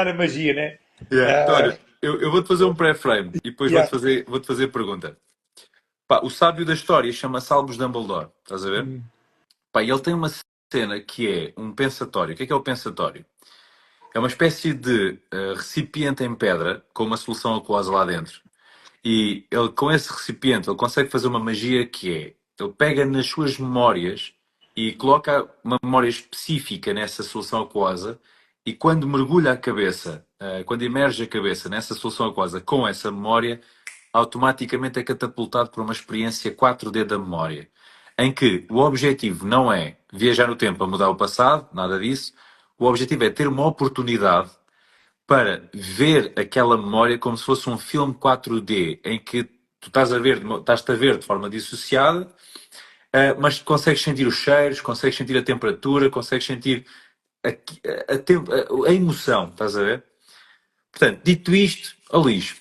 a magia, né? Yeah. Então, Uh, olha, eu vou-te fazer um pré-frame e depois yeah. vou-te fazer a pergunta. Pá, o sábio da história chama-se Albus Dumbledore, estás a ver? Pá, e ele tem uma cena que é um pensatório. O que é o pensatório? É uma espécie de recipiente em pedra com uma solução aquosa lá dentro. E ele, com esse recipiente, ele consegue fazer uma magia que é, ele pega nas suas memórias e coloca uma memória específica nessa solução aquosa e quando mergulha a cabeça, quando emerge a cabeça nessa solução aquosa com essa memória, automaticamente é catapultado por uma experiência 4D da memória, em que o objetivo não é viajar no tempo a mudar o passado, nada disso. O objetivo é ter uma oportunidade para ver aquela memória como se fosse um filme 4D, em que tu estás-te a ver de forma dissociada, mas consegues sentir os cheiros, consegues sentir a temperatura, consegues sentir a emoção, estás a ver? Portanto, dito isto, Alice,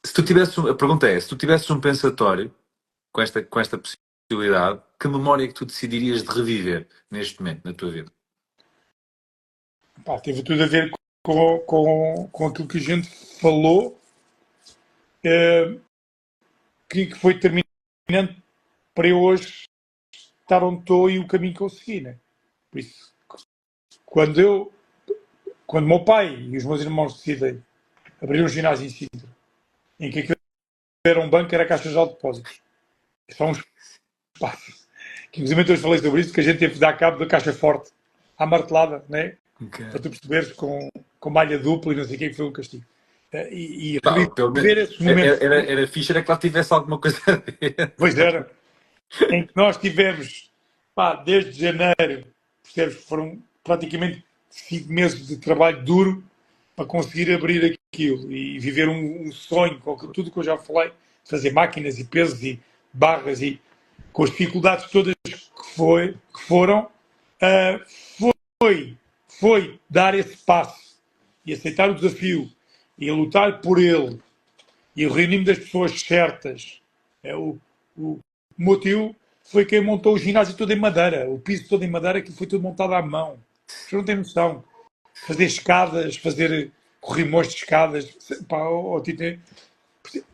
se tu tivesse, a pergunta é, se tu tivesses um pensatório com esta possibilidade, que memória é que tu decidirias de reviver neste momento na tua vida? Pá, teve tudo a ver com aquilo que a gente falou, que foi determinante para eu hoje estar onde estou e o caminho que eu segui, né? Por isso, quando o meu pai e os meus irmãos decidem abrir um ginásio em Sintra, em que aquilo era um banco, era a Caixa de Depósitos. São uns espaços. Que, inclusive, eu falei sobre isso, que a gente teve que dar cabo da caixa forte, à martelada, né? Okay. Para tu perceberes, com malha dupla e não sei o que foi um castigo. E Pelo menos, reviver esses momentos. era fixe era que lá tivesse alguma coisa a ver. Pois era. Em que nós tivemos, pá, desde janeiro, percebes, foram praticamente 5 meses de trabalho duro para conseguir abrir aquilo e viver um sonho, com tudo que eu já falei, fazer máquinas e pesos e barras e com as dificuldades todas que foram, foi dar esse passo e aceitar o desafio e lutar por ele e reunir-me das pessoas certas. O meu tio foi quem montou o ginásio todo em madeira, o piso todo em madeira, que foi tudo montado à mão. Vocês não têm noção. Fazer escadas, fazer corrimões de escadas. Pá,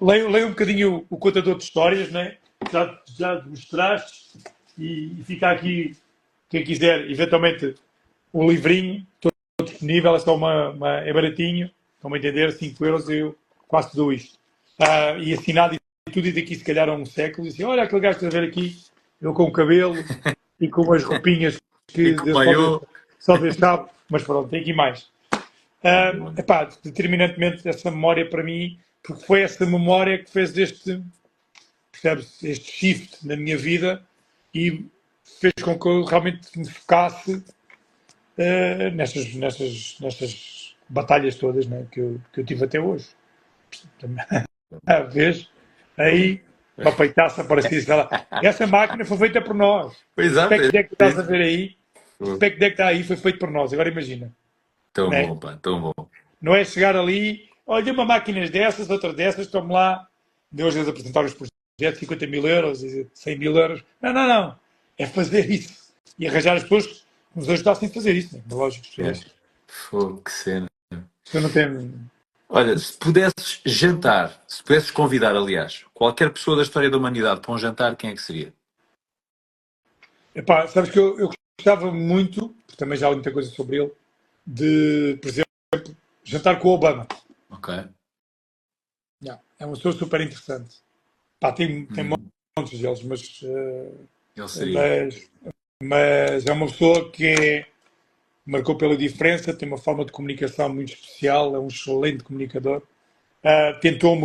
Leio um bocadinho o contador de histórias, né? Já mostraste e fica aqui, quem quiser, eventualmente, o livrinho, todo disponível, é só é baratinho, estão a entender, 5 euros eu quase dou isto. E assinado e tudo, e daqui se calhar a um século, e assim, olha aquele gajo que está a ver aqui, eu com o cabelo e com umas roupinhas E que como eu. só Deus sabe, mas pronto, tem aqui mais. Epá, determinantemente essa memória para mim, porque foi essa memória que fez percebes, este shift na minha vida e fez com que eu realmente me focasse nestas batalhas todas, né, que eu tive até hoje. Vês? Aí uma peitaça parecia assim, essa máquina foi feita por nós. Esse Exato, pack é deck que estás a isso. ver aí, esse pack deck que está aí foi feito por nós. Agora imagina, Tão né? bom, pá, tão bom. Não é chegar ali, olha uma máquinas dessas, outra dessas, tome lá, de hoje eles apresentar os projetos, 50 mil euros, 100 mil euros. Não, não, não. É fazer isso. E arranjar as pessoas que nos ajudassem a fazer isso. Né? Lógico, É. Fogo, que cena. eu não tenho. Olha, se pudesses jantar, se pudesses convidar, aliás, qualquer pessoa da história da humanidade para um jantar, quem é que seria? Epá, sabes que eu gostava muito, porque também já li muita coisa sobre ele, de, por exemplo, jantar com o Obama. Ok. Yeah. É uma pessoa super interessante. Pá, tem Hum, montes deles, ele seria. mas, mas é uma pessoa que marcou pela diferença, tem uma forma de comunicação muito especial, é um excelente comunicador. Tentou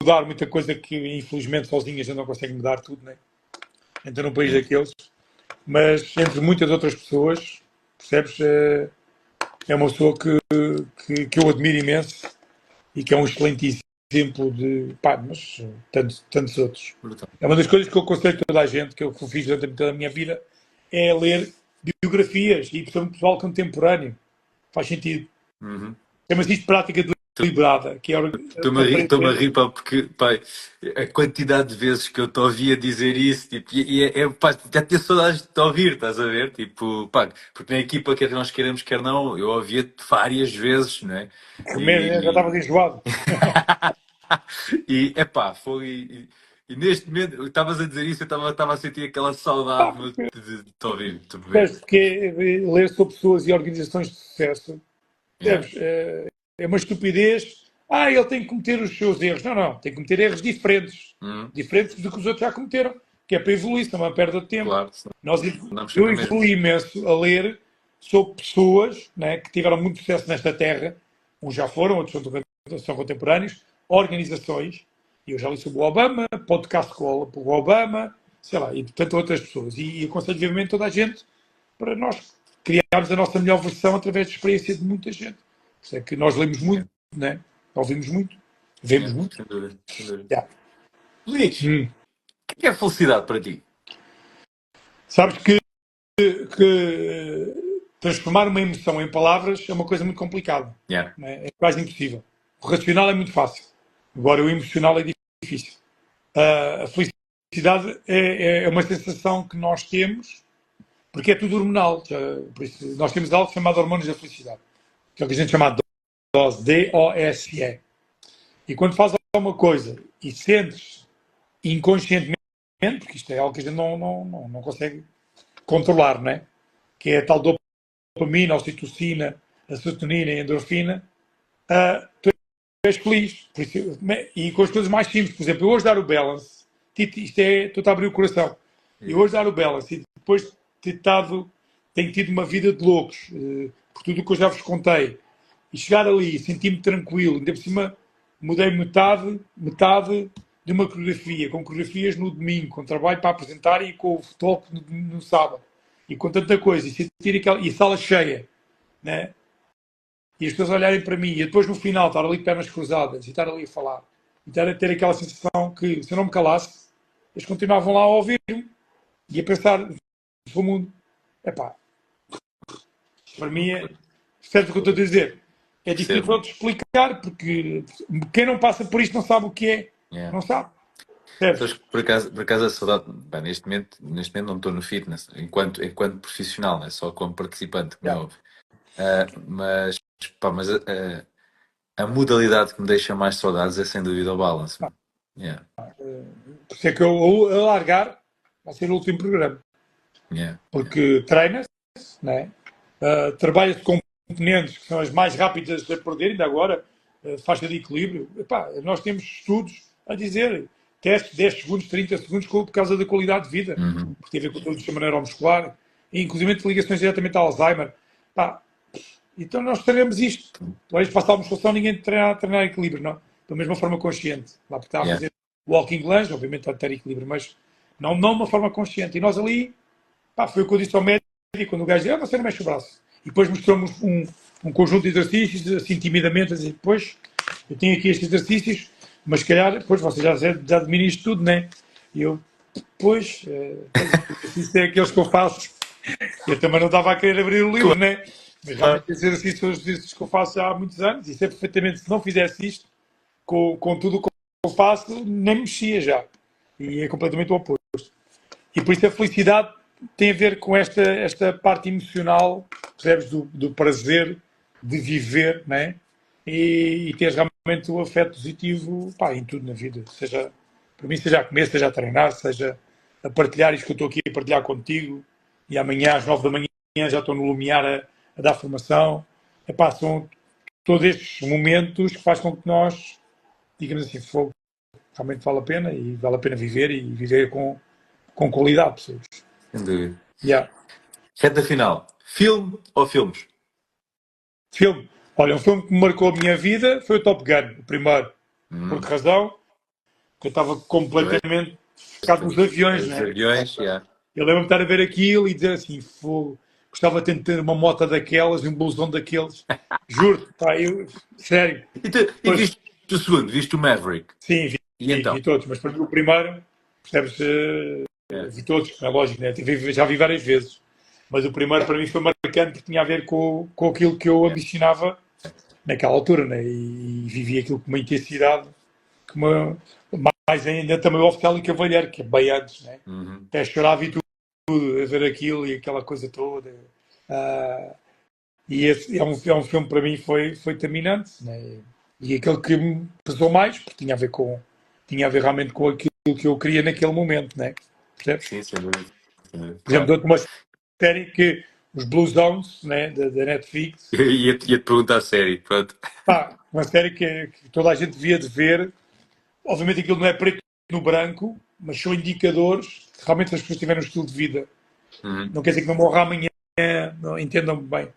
mudar muita coisa que, infelizmente, sozinho a gente não consegue mudar tudo, né? Então, num país É. daqueles. Mas, entre muitas outras pessoas, percebes? É uma pessoa que eu admiro imenso e que é um excelente exemplo de. Pá, mas tantos outros. Brutal. É uma das coisas que eu aconselho toda a gente, que eu fiz durante toda a minha vida, é ler biografias e pessoal contemporâneo. Faz sentido. Uhum. Chama-se isto de prática deliberada, que é Estou-me a aprender. rir, pá, porque, pá, a quantidade de vezes que eu te ouvia dizer isso, tipo, pá, já tinha saudades de te ouvir, estás a ver? Tipo, pá, porque na equipa, quer nós queremos, quer não, eu ouvia-te várias vezes, não é? Já estava E, enjoado. e epá, foi. E neste momento, estavas a dizer isso, eu estava a sentir aquela saudade de te ouvir, de te ver. Porque ler sobre pessoas e organizações de sucesso, Yeah. percebes? É uma estupidez. Ele tem que cometer os seus erros. Não, não. Tem que cometer erros diferentes. Hum, Diferentes do que os outros já cometeram. Que é para evoluir, senão é uma perda de tempo. claro, senão Nós, andamos eu sempre a mesma. evolui imenso a ler sobre pessoas, né, que tiveram muito sucesso nesta terra. Uns já foram, outros são contemporâneos. Organizações. E eu já li sobre o Obama, podcast com o Obama, sei lá, e tantas outras pessoas. E aconselho vivamente toda a gente para nós criarmos a nossa melhor versão através da experiência de muita gente. Por isso é que nós lemos Yeah, muito, né? Ouvimos muito, vemos yeah, muito. sem dúvida, sem dúvida. Yeah. Luís, Hum. o que é felicidade para ti? Sabes que transformar uma emoção em palavras é uma coisa muito complicada. Yeah. Né? É quase impossível. O racional é muito fácil. Agora o emocional é difícil. A felicidade é uma sensação que nós temos porque é tudo hormonal. Por isso, nós temos algo chamado hormônios da felicidade, que é o que a gente chama de dose, D-O-S-E. E quando fazes alguma coisa e sentes inconscientemente, porque isto é algo que a gente não consegue controlar, né? Que é a tal dopamina, a ocitocina, a serotonina e a endorfina, tu és feliz. Isso, e com as coisas mais simples, por exemplo, eu hoje dar o balance, estou a abrir o coração, eu Yeah. hoje dar o balance e depois de ter tenho tido uma vida de loucos, por tudo o que eu já vos contei, e chegar ali, sentir-me tranquilo, ainda por cima mudei metade de uma coreografia, com coreografias no domingo, com trabalho para apresentar e com o talk no sábado, e com tanta coisa, e sentir e a sala cheia, né? E as pessoas olharem para mim, e depois no final estar ali de pernas cruzadas, e estar ali a falar, e estar a ter aquela sensação que se eu não me calasse, eles continuavam lá a ouvir-me, e a pensar, o mundo, epá, para mim é, certo o que eu estou a dizer? É Percebo. difícil de explicar, porque quem não passa por isto não sabe o que é. Yeah. Não sabe. Sabes Percebes? que por acaso a saudade, bem, neste momento não estou no fitness, enquanto profissional, né? Só como participante, como é Yeah. óbvio. Mas, pá, a modalidade que me deixa mais saudades é sem dúvida o balance. Yeah. Por isso é que eu a largar vai ser o último programa. Yeah. Porque treina-se, não é? Trabalha-se com componentes que são as mais rápidas a perder, ainda agora, faixa de equilíbrio. Epá, nós temos estudos a dizer testes 10 segundos, 30 segundos por causa da qualidade de vida, Uhum. porque tem a ver com todo o sistema neuromuscular, e inclusive ligações diretamente ao Alzheimer. Epá, então nós treinamos isto. Tu vais passar a musculação, ninguém treinar equilíbrio, não? Da mesma forma consciente. Lá porque está a Yeah. fazer walking lunge, obviamente está a ter equilíbrio, mas não de uma forma consciente. E nós ali, pá, foi o que eu disse ao médico, quando o gajo disse, você não mexe o braço. E depois mostrou-me um conjunto de exercícios, assim, timidamente, a dizer, depois, eu tenho aqui estes exercícios, mas se calhar, depois você já domina isto tudo, né? E eu, pois, isso é aqueles que eu faço. Eu também não estava a querer abrir o livro, né? Mas realmente esses exercícios são os exercícios que eu faço há muitos anos e sei perfeitamente se não fizesse isto, com tudo o que eu faço, nem mexia já. E é completamente o oposto. E por isso a felicidade tem a ver com esta parte emocional, percebes, do prazer de viver, né? E ter realmente o afeto positivo, pá, em tudo na vida. Seja, para mim, seja a comer, seja a treinar, seja a partilhar isto que eu estou aqui a partilhar contigo, e amanhã às 9 da manhã já estou no Lumiar a dar formação. Epá, são todos estes momentos que faz com que nós, digamos assim, fogo, realmente vale a pena, e vale a pena viver, e viver com qualidade, pessoas. Sem dúvida. Yeah. Reta final. Filme ou filmes? Filme. Olha, um filme que me marcou a minha vida foi o Top Gun, o primeiro. Por que razão? Porque eu estava Pois. completamente focado nos aviões, Os né? aviões, yeah. Eu lembro-me de estar a ver aquilo e dizer assim, fogo, gostava de ter uma moto daquelas e um blusão daqueles. Juro, pá, sério. E Pois, viste o segundo? Viste o Maverick? sim, E então? vi todos, mas para mim o primeiro, percebes, É. vi todos, é lógico, né? Já vi várias vezes. Mas o primeiro para mim foi marcante porque tinha a ver com aquilo que eu ambicionava naquela altura, né? E vivi aquilo com uma intensidade, que mais ainda também o oficial e cavalheiro, que é bem antes, né? Uhum. Até chorava e tudo, a ver aquilo e aquela coisa toda. Ah, e esse é um filme para mim foi terminante, né? E aquele que me pesou mais, porque tinha a ver realmente com aquilo que eu queria naquele momento, né? Percebes? Sim, sem dúvida. Por exemplo, Claro. dou-te uma série que os Blue Zones, né, da Netflix, Ia-te perguntar a série, pronto. pá, uma série que toda a gente devia de ver. Obviamente aquilo não é preto no branco, mas são indicadores que realmente as pessoas tiveram um estilo de vida. Uhum. Não quer dizer que não morra amanhã, não, entendam-me bem,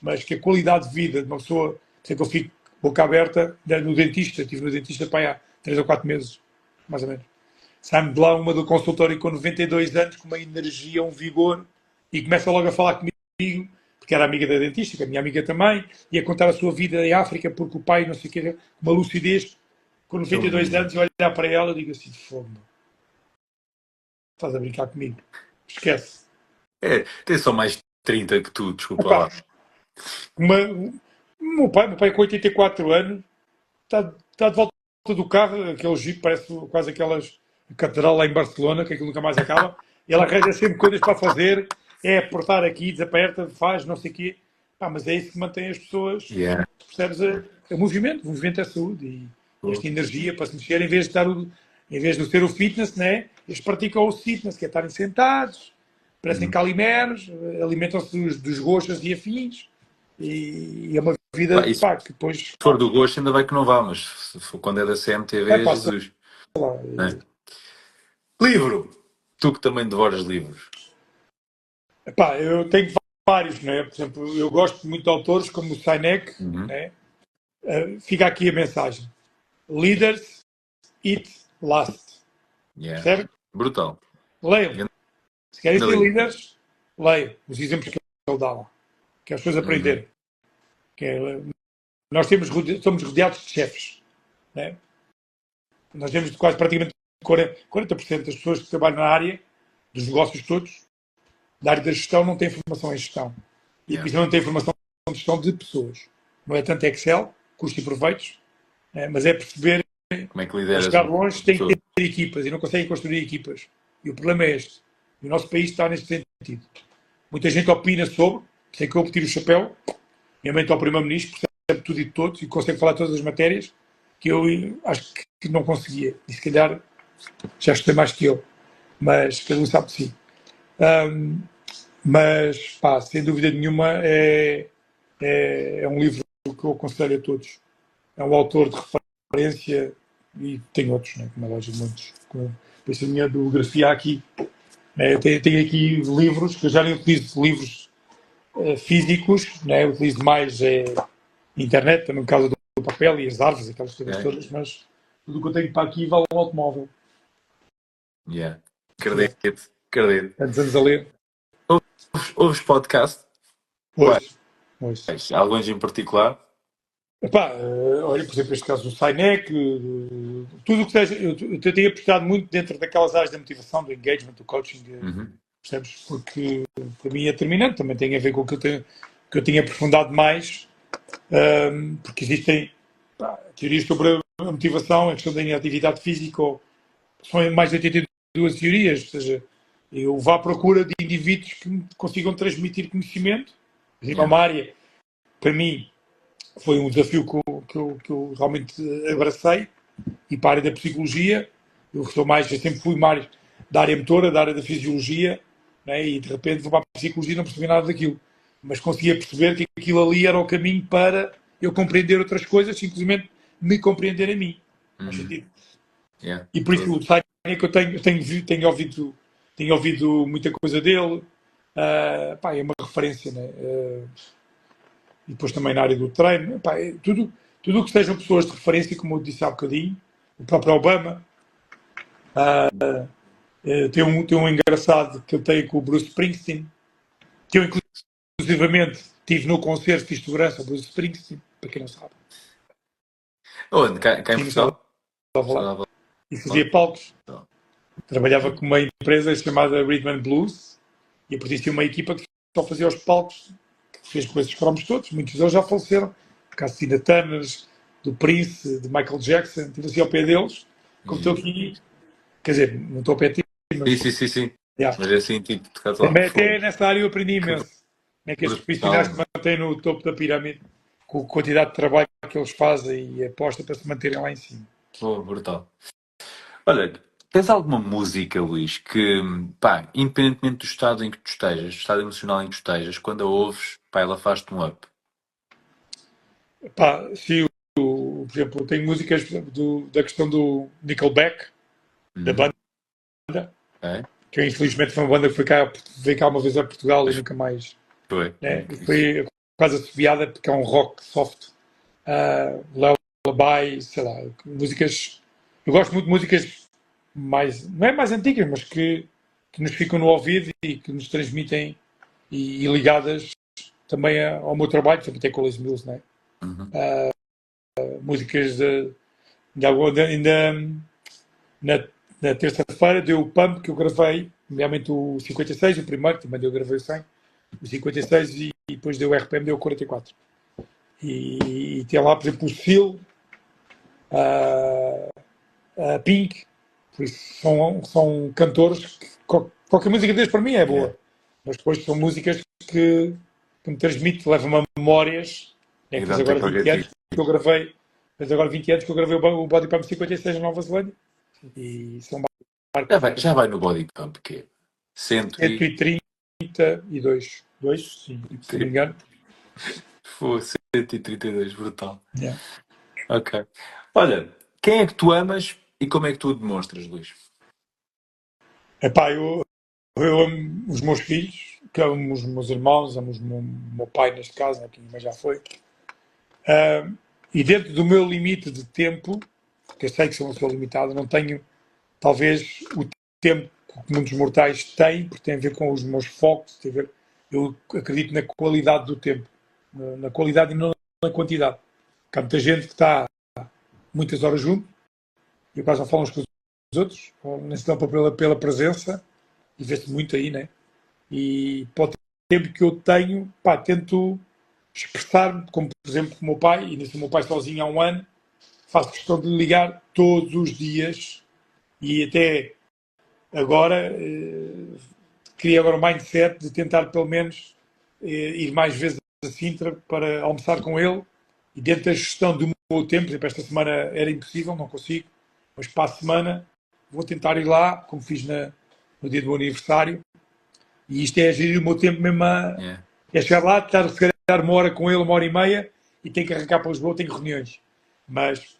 mas que a qualidade de vida de uma pessoa, sei que eu fico boca aberta, no dentista, estive no dentista para aí há 3 ou 4 meses, mais ou menos. Sai-me de lá uma do consultório com 92 anos, com uma energia, um vigor, e começa logo a falar comigo, porque era amiga da dentista, que é a minha amiga também, e a contar a sua vida em África, porque o pai, não sei o que, uma lucidez, com 92 anos, e olhar para ela e digo assim, de fogo, estás a brincar comigo, esquece. É, tem só mais 30 que tu, desculpa Epá, lá. meu pai com 84 anos está de volta do carro, aquele jeep, parece quase aquelas catedral lá em Barcelona, que aquilo nunca mais acaba. Ele arranja sempre coisas para fazer, é apertar aqui, desaperta, faz, não sei o quê. Pá, mas é isso que mantém as pessoas, Yeah. percebes? O movimento é saúde e esta energia para se mexer, em vez de em vez de ser o fitness, né? Eles praticam o fitness, que é estarem sentados, parecem Uhum. calimeros, alimentam-se dos roxas e afins, e é uma vida, Pá, e se pá, que depois, for do gosto, ainda vai que não vá, mas se for quando é da é CMTV, pá, sei Jesus. lá, Né? Livro! Tu que também devoras livros. epá, eu tenho vários, né? Por exemplo, eu gosto muito de autores como o Sinek, Uhum. né? Fica aqui a mensagem. Leaders eat last. Yeah. Percebe? Brutal. Leiam. Ganda Se querem ser livro. líderes, leiam os exemplos que ele dá lá. Que é as pessoas Uhum. aprenderem. Que é, nós somos rodeados de chefes. Né? Nós temos quase praticamente 40% das pessoas que trabalham na área, dos negócios todos, da área da gestão, não têm formação em gestão. E Yeah. não têm formação em gestão de pessoas. Não é tanto Excel, custos e proveitos, mas é perceber Como é que para lideras chegar uma longe tem que pessoa? ter equipas e não conseguem construir equipas. E o problema é este. E o nosso país está neste sentido. Muita gente opina sobre, sei que eu tiro o chapéu, minha mãe está ao primeiro-ministro, percebe tudo e de todos e consegue falar todas as matérias, que eu acho que não conseguia. E se calhar já estudei mais que ele, mas cada um sabe de si. Um, mas, pá, sem dúvida nenhuma, é um livro que eu aconselho a todos. É um autor de referência e tem outros, né, como é lógico, muitos. Por isso a minha biografia aqui. Né, eu tenho aqui livros, que eu já nem utilizo livros físicos, né, eu utilizo mais internet, no caso do papel e as árvores, aquelas coisas Ok? todas, mas tudo o que eu tenho para aqui vale um automóvel. Yeah. Yeah. Acredito, acredito. Tantos anos a ler. Ouves podcast? Hoje. Hoje. Quais? Alguns em particular? Epá, olha, por exemplo, este caso do Sainec, tudo o que seja, eu tenho apostado muito dentro daquelas áreas da motivação, do engagement, do coaching, Uhum. percebes? Porque para mim é determinante, também tem a ver com o que eu tenho aprofundado mais, porque existem teorias sobre a motivação, a questão da inatividade física, são mais de 82 teorias, ou seja, eu vou à procura de indivíduos que me consigam transmitir conhecimento, é Yeah. uma área, para mim, foi um desafio que eu realmente abracei, e para a área da psicologia, eu sempre fui mais da área motora, da área da fisiologia, né, e de repente vou para a psicologia e não percebi nada daquilo. Mas conseguia perceber que aquilo ali era o caminho para eu compreender outras coisas, simplesmente me compreender a mim. Faz Uhum. sentido? Yeah. E por isso o design é que eu tenho ouvido muita coisa dele, pá, é uma referência, né? E depois também na área do treino, pá, tudo o que sejam pessoas de referência, como eu disse há bocadinho, o próprio Obama, tem um engraçado que eu tenho com o Bruce Springsteen, que eu inclusivamente tive no concerto de segurança ao Bruce Springsteen, para quem não sabe, Onde? Cá em aqui no estado Portugal? de Alvalade, Estava e lá. fazia palcos. Trabalhava Yeah. com uma empresa chamada Rhythm and Blues e pertencia a uma equipa que só fazia os palcos, que fez com esses cromos todos. Muitos deles já faleceram. O caso de Tina Turner, do Prince, de Michael Jackson. Estive assim ao pé deles, como estou E- aqui. Quer dizer, não estou ao pé de ti, Sim, mas sim, sim, sim. yeah. Mas é assim, tipo, de cá lá. Também até Fogo. nesta área eu aprendi Que imenso. Como é que estes brutal, profissionais se mano. mantêm no topo da pirâmide, com a quantidade de trabalho que eles fazem e aposta para se manterem lá em cima. Pô, brutal. Olha, tens alguma música, Luís, que, pá, independentemente do estado em que tu estejas, do estado emocional em que tu estejas, quando a ouves, pá, ela faz-te um up? Pá, se por exemplo, tenho músicas por exemplo, da questão do Nickelback, da Uhum. banda, É? que infelizmente foi uma banda que veio cá uma vez a Portugal e Pois nunca mais. foi. Né? E foi quase assobiada porque é um rock soft. Lullaby, sei lá, músicas. Eu gosto muito de músicas mais. Não é mais antigas, mas que nos ficam no ouvido e que nos transmitem e ligadas também ao meu trabalho, também tem com Les Mills, né? Uhum. Músicas ainda na, na terça-feira deu o Pump que eu gravei, nomeadamente o 56, o primeiro, também deu gravei o 100, o 56 e depois deu o RPM, deu o 44. E tem lá, por exemplo, o Seal, a Pink, por isso são cantores que qualquer música deles para mim é Yeah. boa, mas depois são músicas que me transmitem, levam-me a memórias, né, E que fez dá-te agora aquele 20 anos gatilho. que eu gravei, fez agora 20 anos que eu gravei o Body Pump 56 na Nova Zelândia e são Já marcas vai, para já mim. vai no body pump, que é 132, sim, se não me engano. 132, brutal. Yeah. Ok. Olha, quem é que tu amas e como é que tu o demonstras, Luís? Epá, eu amo os meus filhos, que amo os meus irmãos, amo o meu pai neste caso, né, que mas já foi. E dentro do meu limite de tempo, que eu sei que sou uma pessoa limitada, não tenho talvez o tempo que muitos mortais têm, porque tem a ver com os meus focos, tem a ver, eu acredito na qualidade do tempo, na qualidade e não na quantidade. Porque há muita gente que está muitas horas junto, e quase não falam uns com os outros, ou nem se dão pela presença, e vê-se muito aí, né? E para o tempo que eu tenho, pá, tento expressar-me, como por exemplo com o meu pai, e nesse meu pai sozinho há um ano, faço questão de lhe ligar todos os dias e até agora criei agora o mindset de tentar pelo menos ir mais vezes a Sintra para almoçar com ele e dentro da gestão do meu tempo, por exemplo, esta semana era impossível, não consigo, mas para a semana vou tentar ir lá, como fiz no dia do meu aniversário, e isto é gerir o meu tempo mesmo Yeah. é chegar lá, estar se calhar uma hora com ele, uma hora e meia, e tenho que arrancar para Lisboa, tenho reuniões. Mas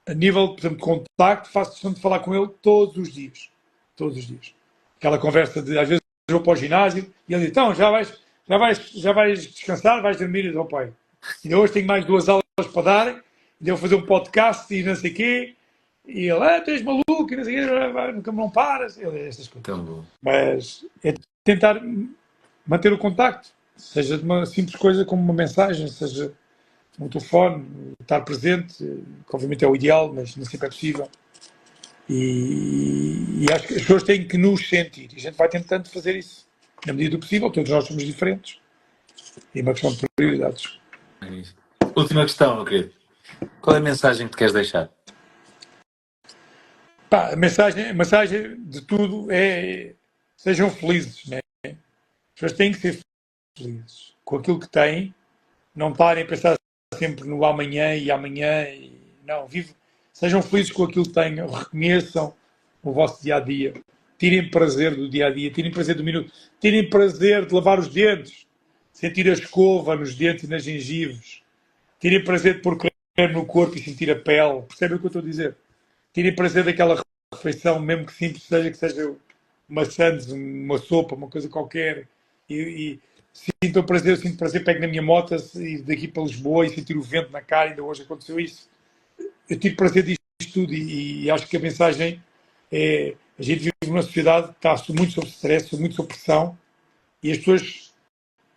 a nível, por exemplo, de contacto, faço questão de falar com ele todos os dias. Todos os dias. Aquela conversa de, às vezes, eu vou para o ginásio e ele diz, então, já vais descansar, vais dormir, e digo, oh, pai, ainda hoje tenho mais 2 aulas para dar, ainda vou fazer um podcast e não sei o quê, e ele, tu és maluco, e não sei o quê, nunca não paras, ele, estas coisas. Tão bom. Mas é tentar manter o contacto, seja de uma simples coisa como uma mensagem, seja um telefone, estar presente, que obviamente é o ideal, mas nem sempre é possível. E acho que as pessoas têm que nos sentir. E a gente vai tentando fazer isso na medida do possível. Todos nós somos diferentes. É uma questão de prioridades. É isso. Última questão, meu querido. Qual é a mensagem que te queres deixar? Pá, a mensagem de tudo é sejam felizes, né? As pessoas têm que ser felizes com aquilo que têm, não parem a pensar sempre no amanhã e amanhã. Não, sejam felizes com aquilo que tenham, reconheçam o vosso dia a dia, tirem prazer do dia a dia, tirem prazer do minuto, tirem prazer de lavar os dentes, sentir a escova nos dentes e nas gengivas, tirem prazer de pôr creme no corpo e sentir a pele. Percebem o que eu estou a dizer? Tirem prazer daquela refeição, mesmo que simples seja, que seja uma sandes, uma sopa, uma coisa qualquer, e sinto prazer, sinto prazer, pego na minha moto e daqui para Lisboa e sentir o vento na cara, ainda hoje aconteceu isso. Eu tive prazer disto tudo e acho que a mensagem é, a gente vive numa sociedade que está muito sob stress, muito sob pressão, e as pessoas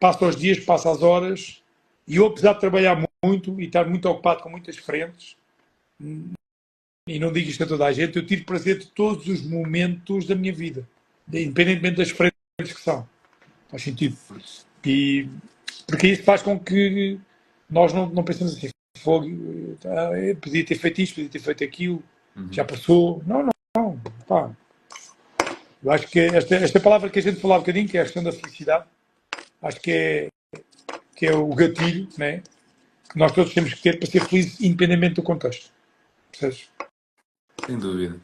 passam os dias, passam as horas, e eu, apesar de trabalhar muito e estar muito ocupado com muitas frentes, e não digo isto a toda a gente, eu tiro prazer de todos os momentos da minha vida, independentemente das frentes que são. Faz sentido. E porque isso faz com que nós não pensemos assim, fogo, podia ter feito isto, podia ter feito aquilo, já passou. Não, não, não. Pá. Eu acho que esta palavra que a gente falou há bocadinho, que é a questão da felicidade, acho que é o gatilho, né, que nós todos temos que ter para ser felizes, independentemente do contexto. Percebes? Sem dúvida.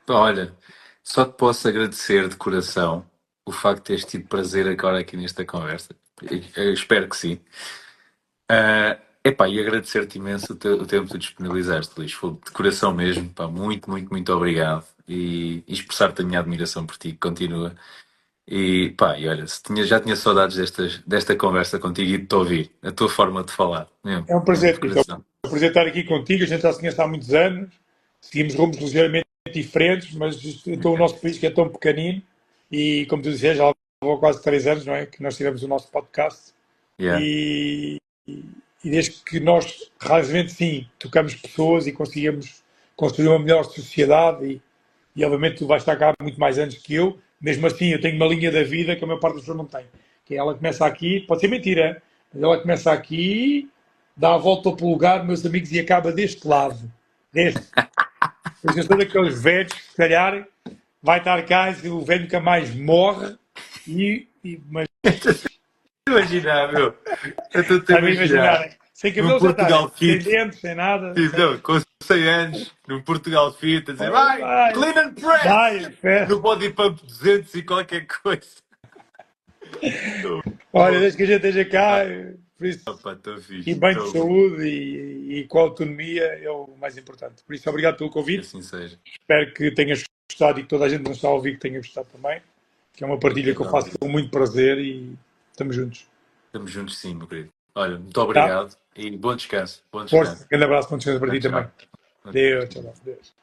Olha, só te posso agradecer de coração o facto de teres tido prazer agora aqui nesta conversa. Eu espero que sim. Epá, e agradecer-te imenso o tempo que tu disponibilizaste, Luís. Foi de coração mesmo. Pá, muito, muito, muito obrigado. E expressar-te a minha admiração por ti, que continua. E pá, e olha, já tinha saudades desta conversa contigo e de te ouvir, a tua forma de falar, mesmo, É um mesmo de prazer, Cristo. coração. É um prazer estar aqui contigo. A gente já se conhece há muitos anos, seguimos rumos ligeiramente diferentes, mas então o nosso país que é tão pequenino e, como tu disseste, já há quase 3 anos, não é? Que nós tivemos o nosso podcast Yeah. e, e desde que nós, razoavelmente, sim, tocamos pessoas e conseguimos construir uma melhor sociedade e obviamente tu vais estar cá há muito mais anos que eu, mesmo assim eu tenho uma linha da vida que a maior parte das pessoas não tem, que é ela começa aqui, pode ser mentira, mas ela começa aqui, dá a volta para o lugar, meus amigos, e acaba deste lado, deste. Por isso eu sou daqueles velhos que se calhar vai estar cá e o velho nunca mais morre, mas Imaginar, meu. Eu estou-te a está a imaginar, imaginar. né? Sem Num cabelo já está, né? Portugal Sem Fit, dentes, sem nada. tipo, não, com 100 anos, num Portugal Fit, a dizer vai, Vai, clean and press, vai, fé. no Body Pump 200 e qualquer coisa. Olha, desde que a gente esteja cá, por isso, Opa, estou e fixe, bem de estou bem. saúde e com autonomia é o mais importante. Por isso, obrigado pelo Que convite. assim seja. Espero que tenhas gostado e que toda a gente que nos está a ouvir que tenha gostado também. Que é uma partilha que eu faço com muito prazer e estamos juntos. Estamos juntos sim, meu querido. Olha, muito Tá? obrigado e bom descanso. Bom Força, descanso. grande abraço, bom descanso para Tchau, ti também. tchau. Deus, tchau, Deus.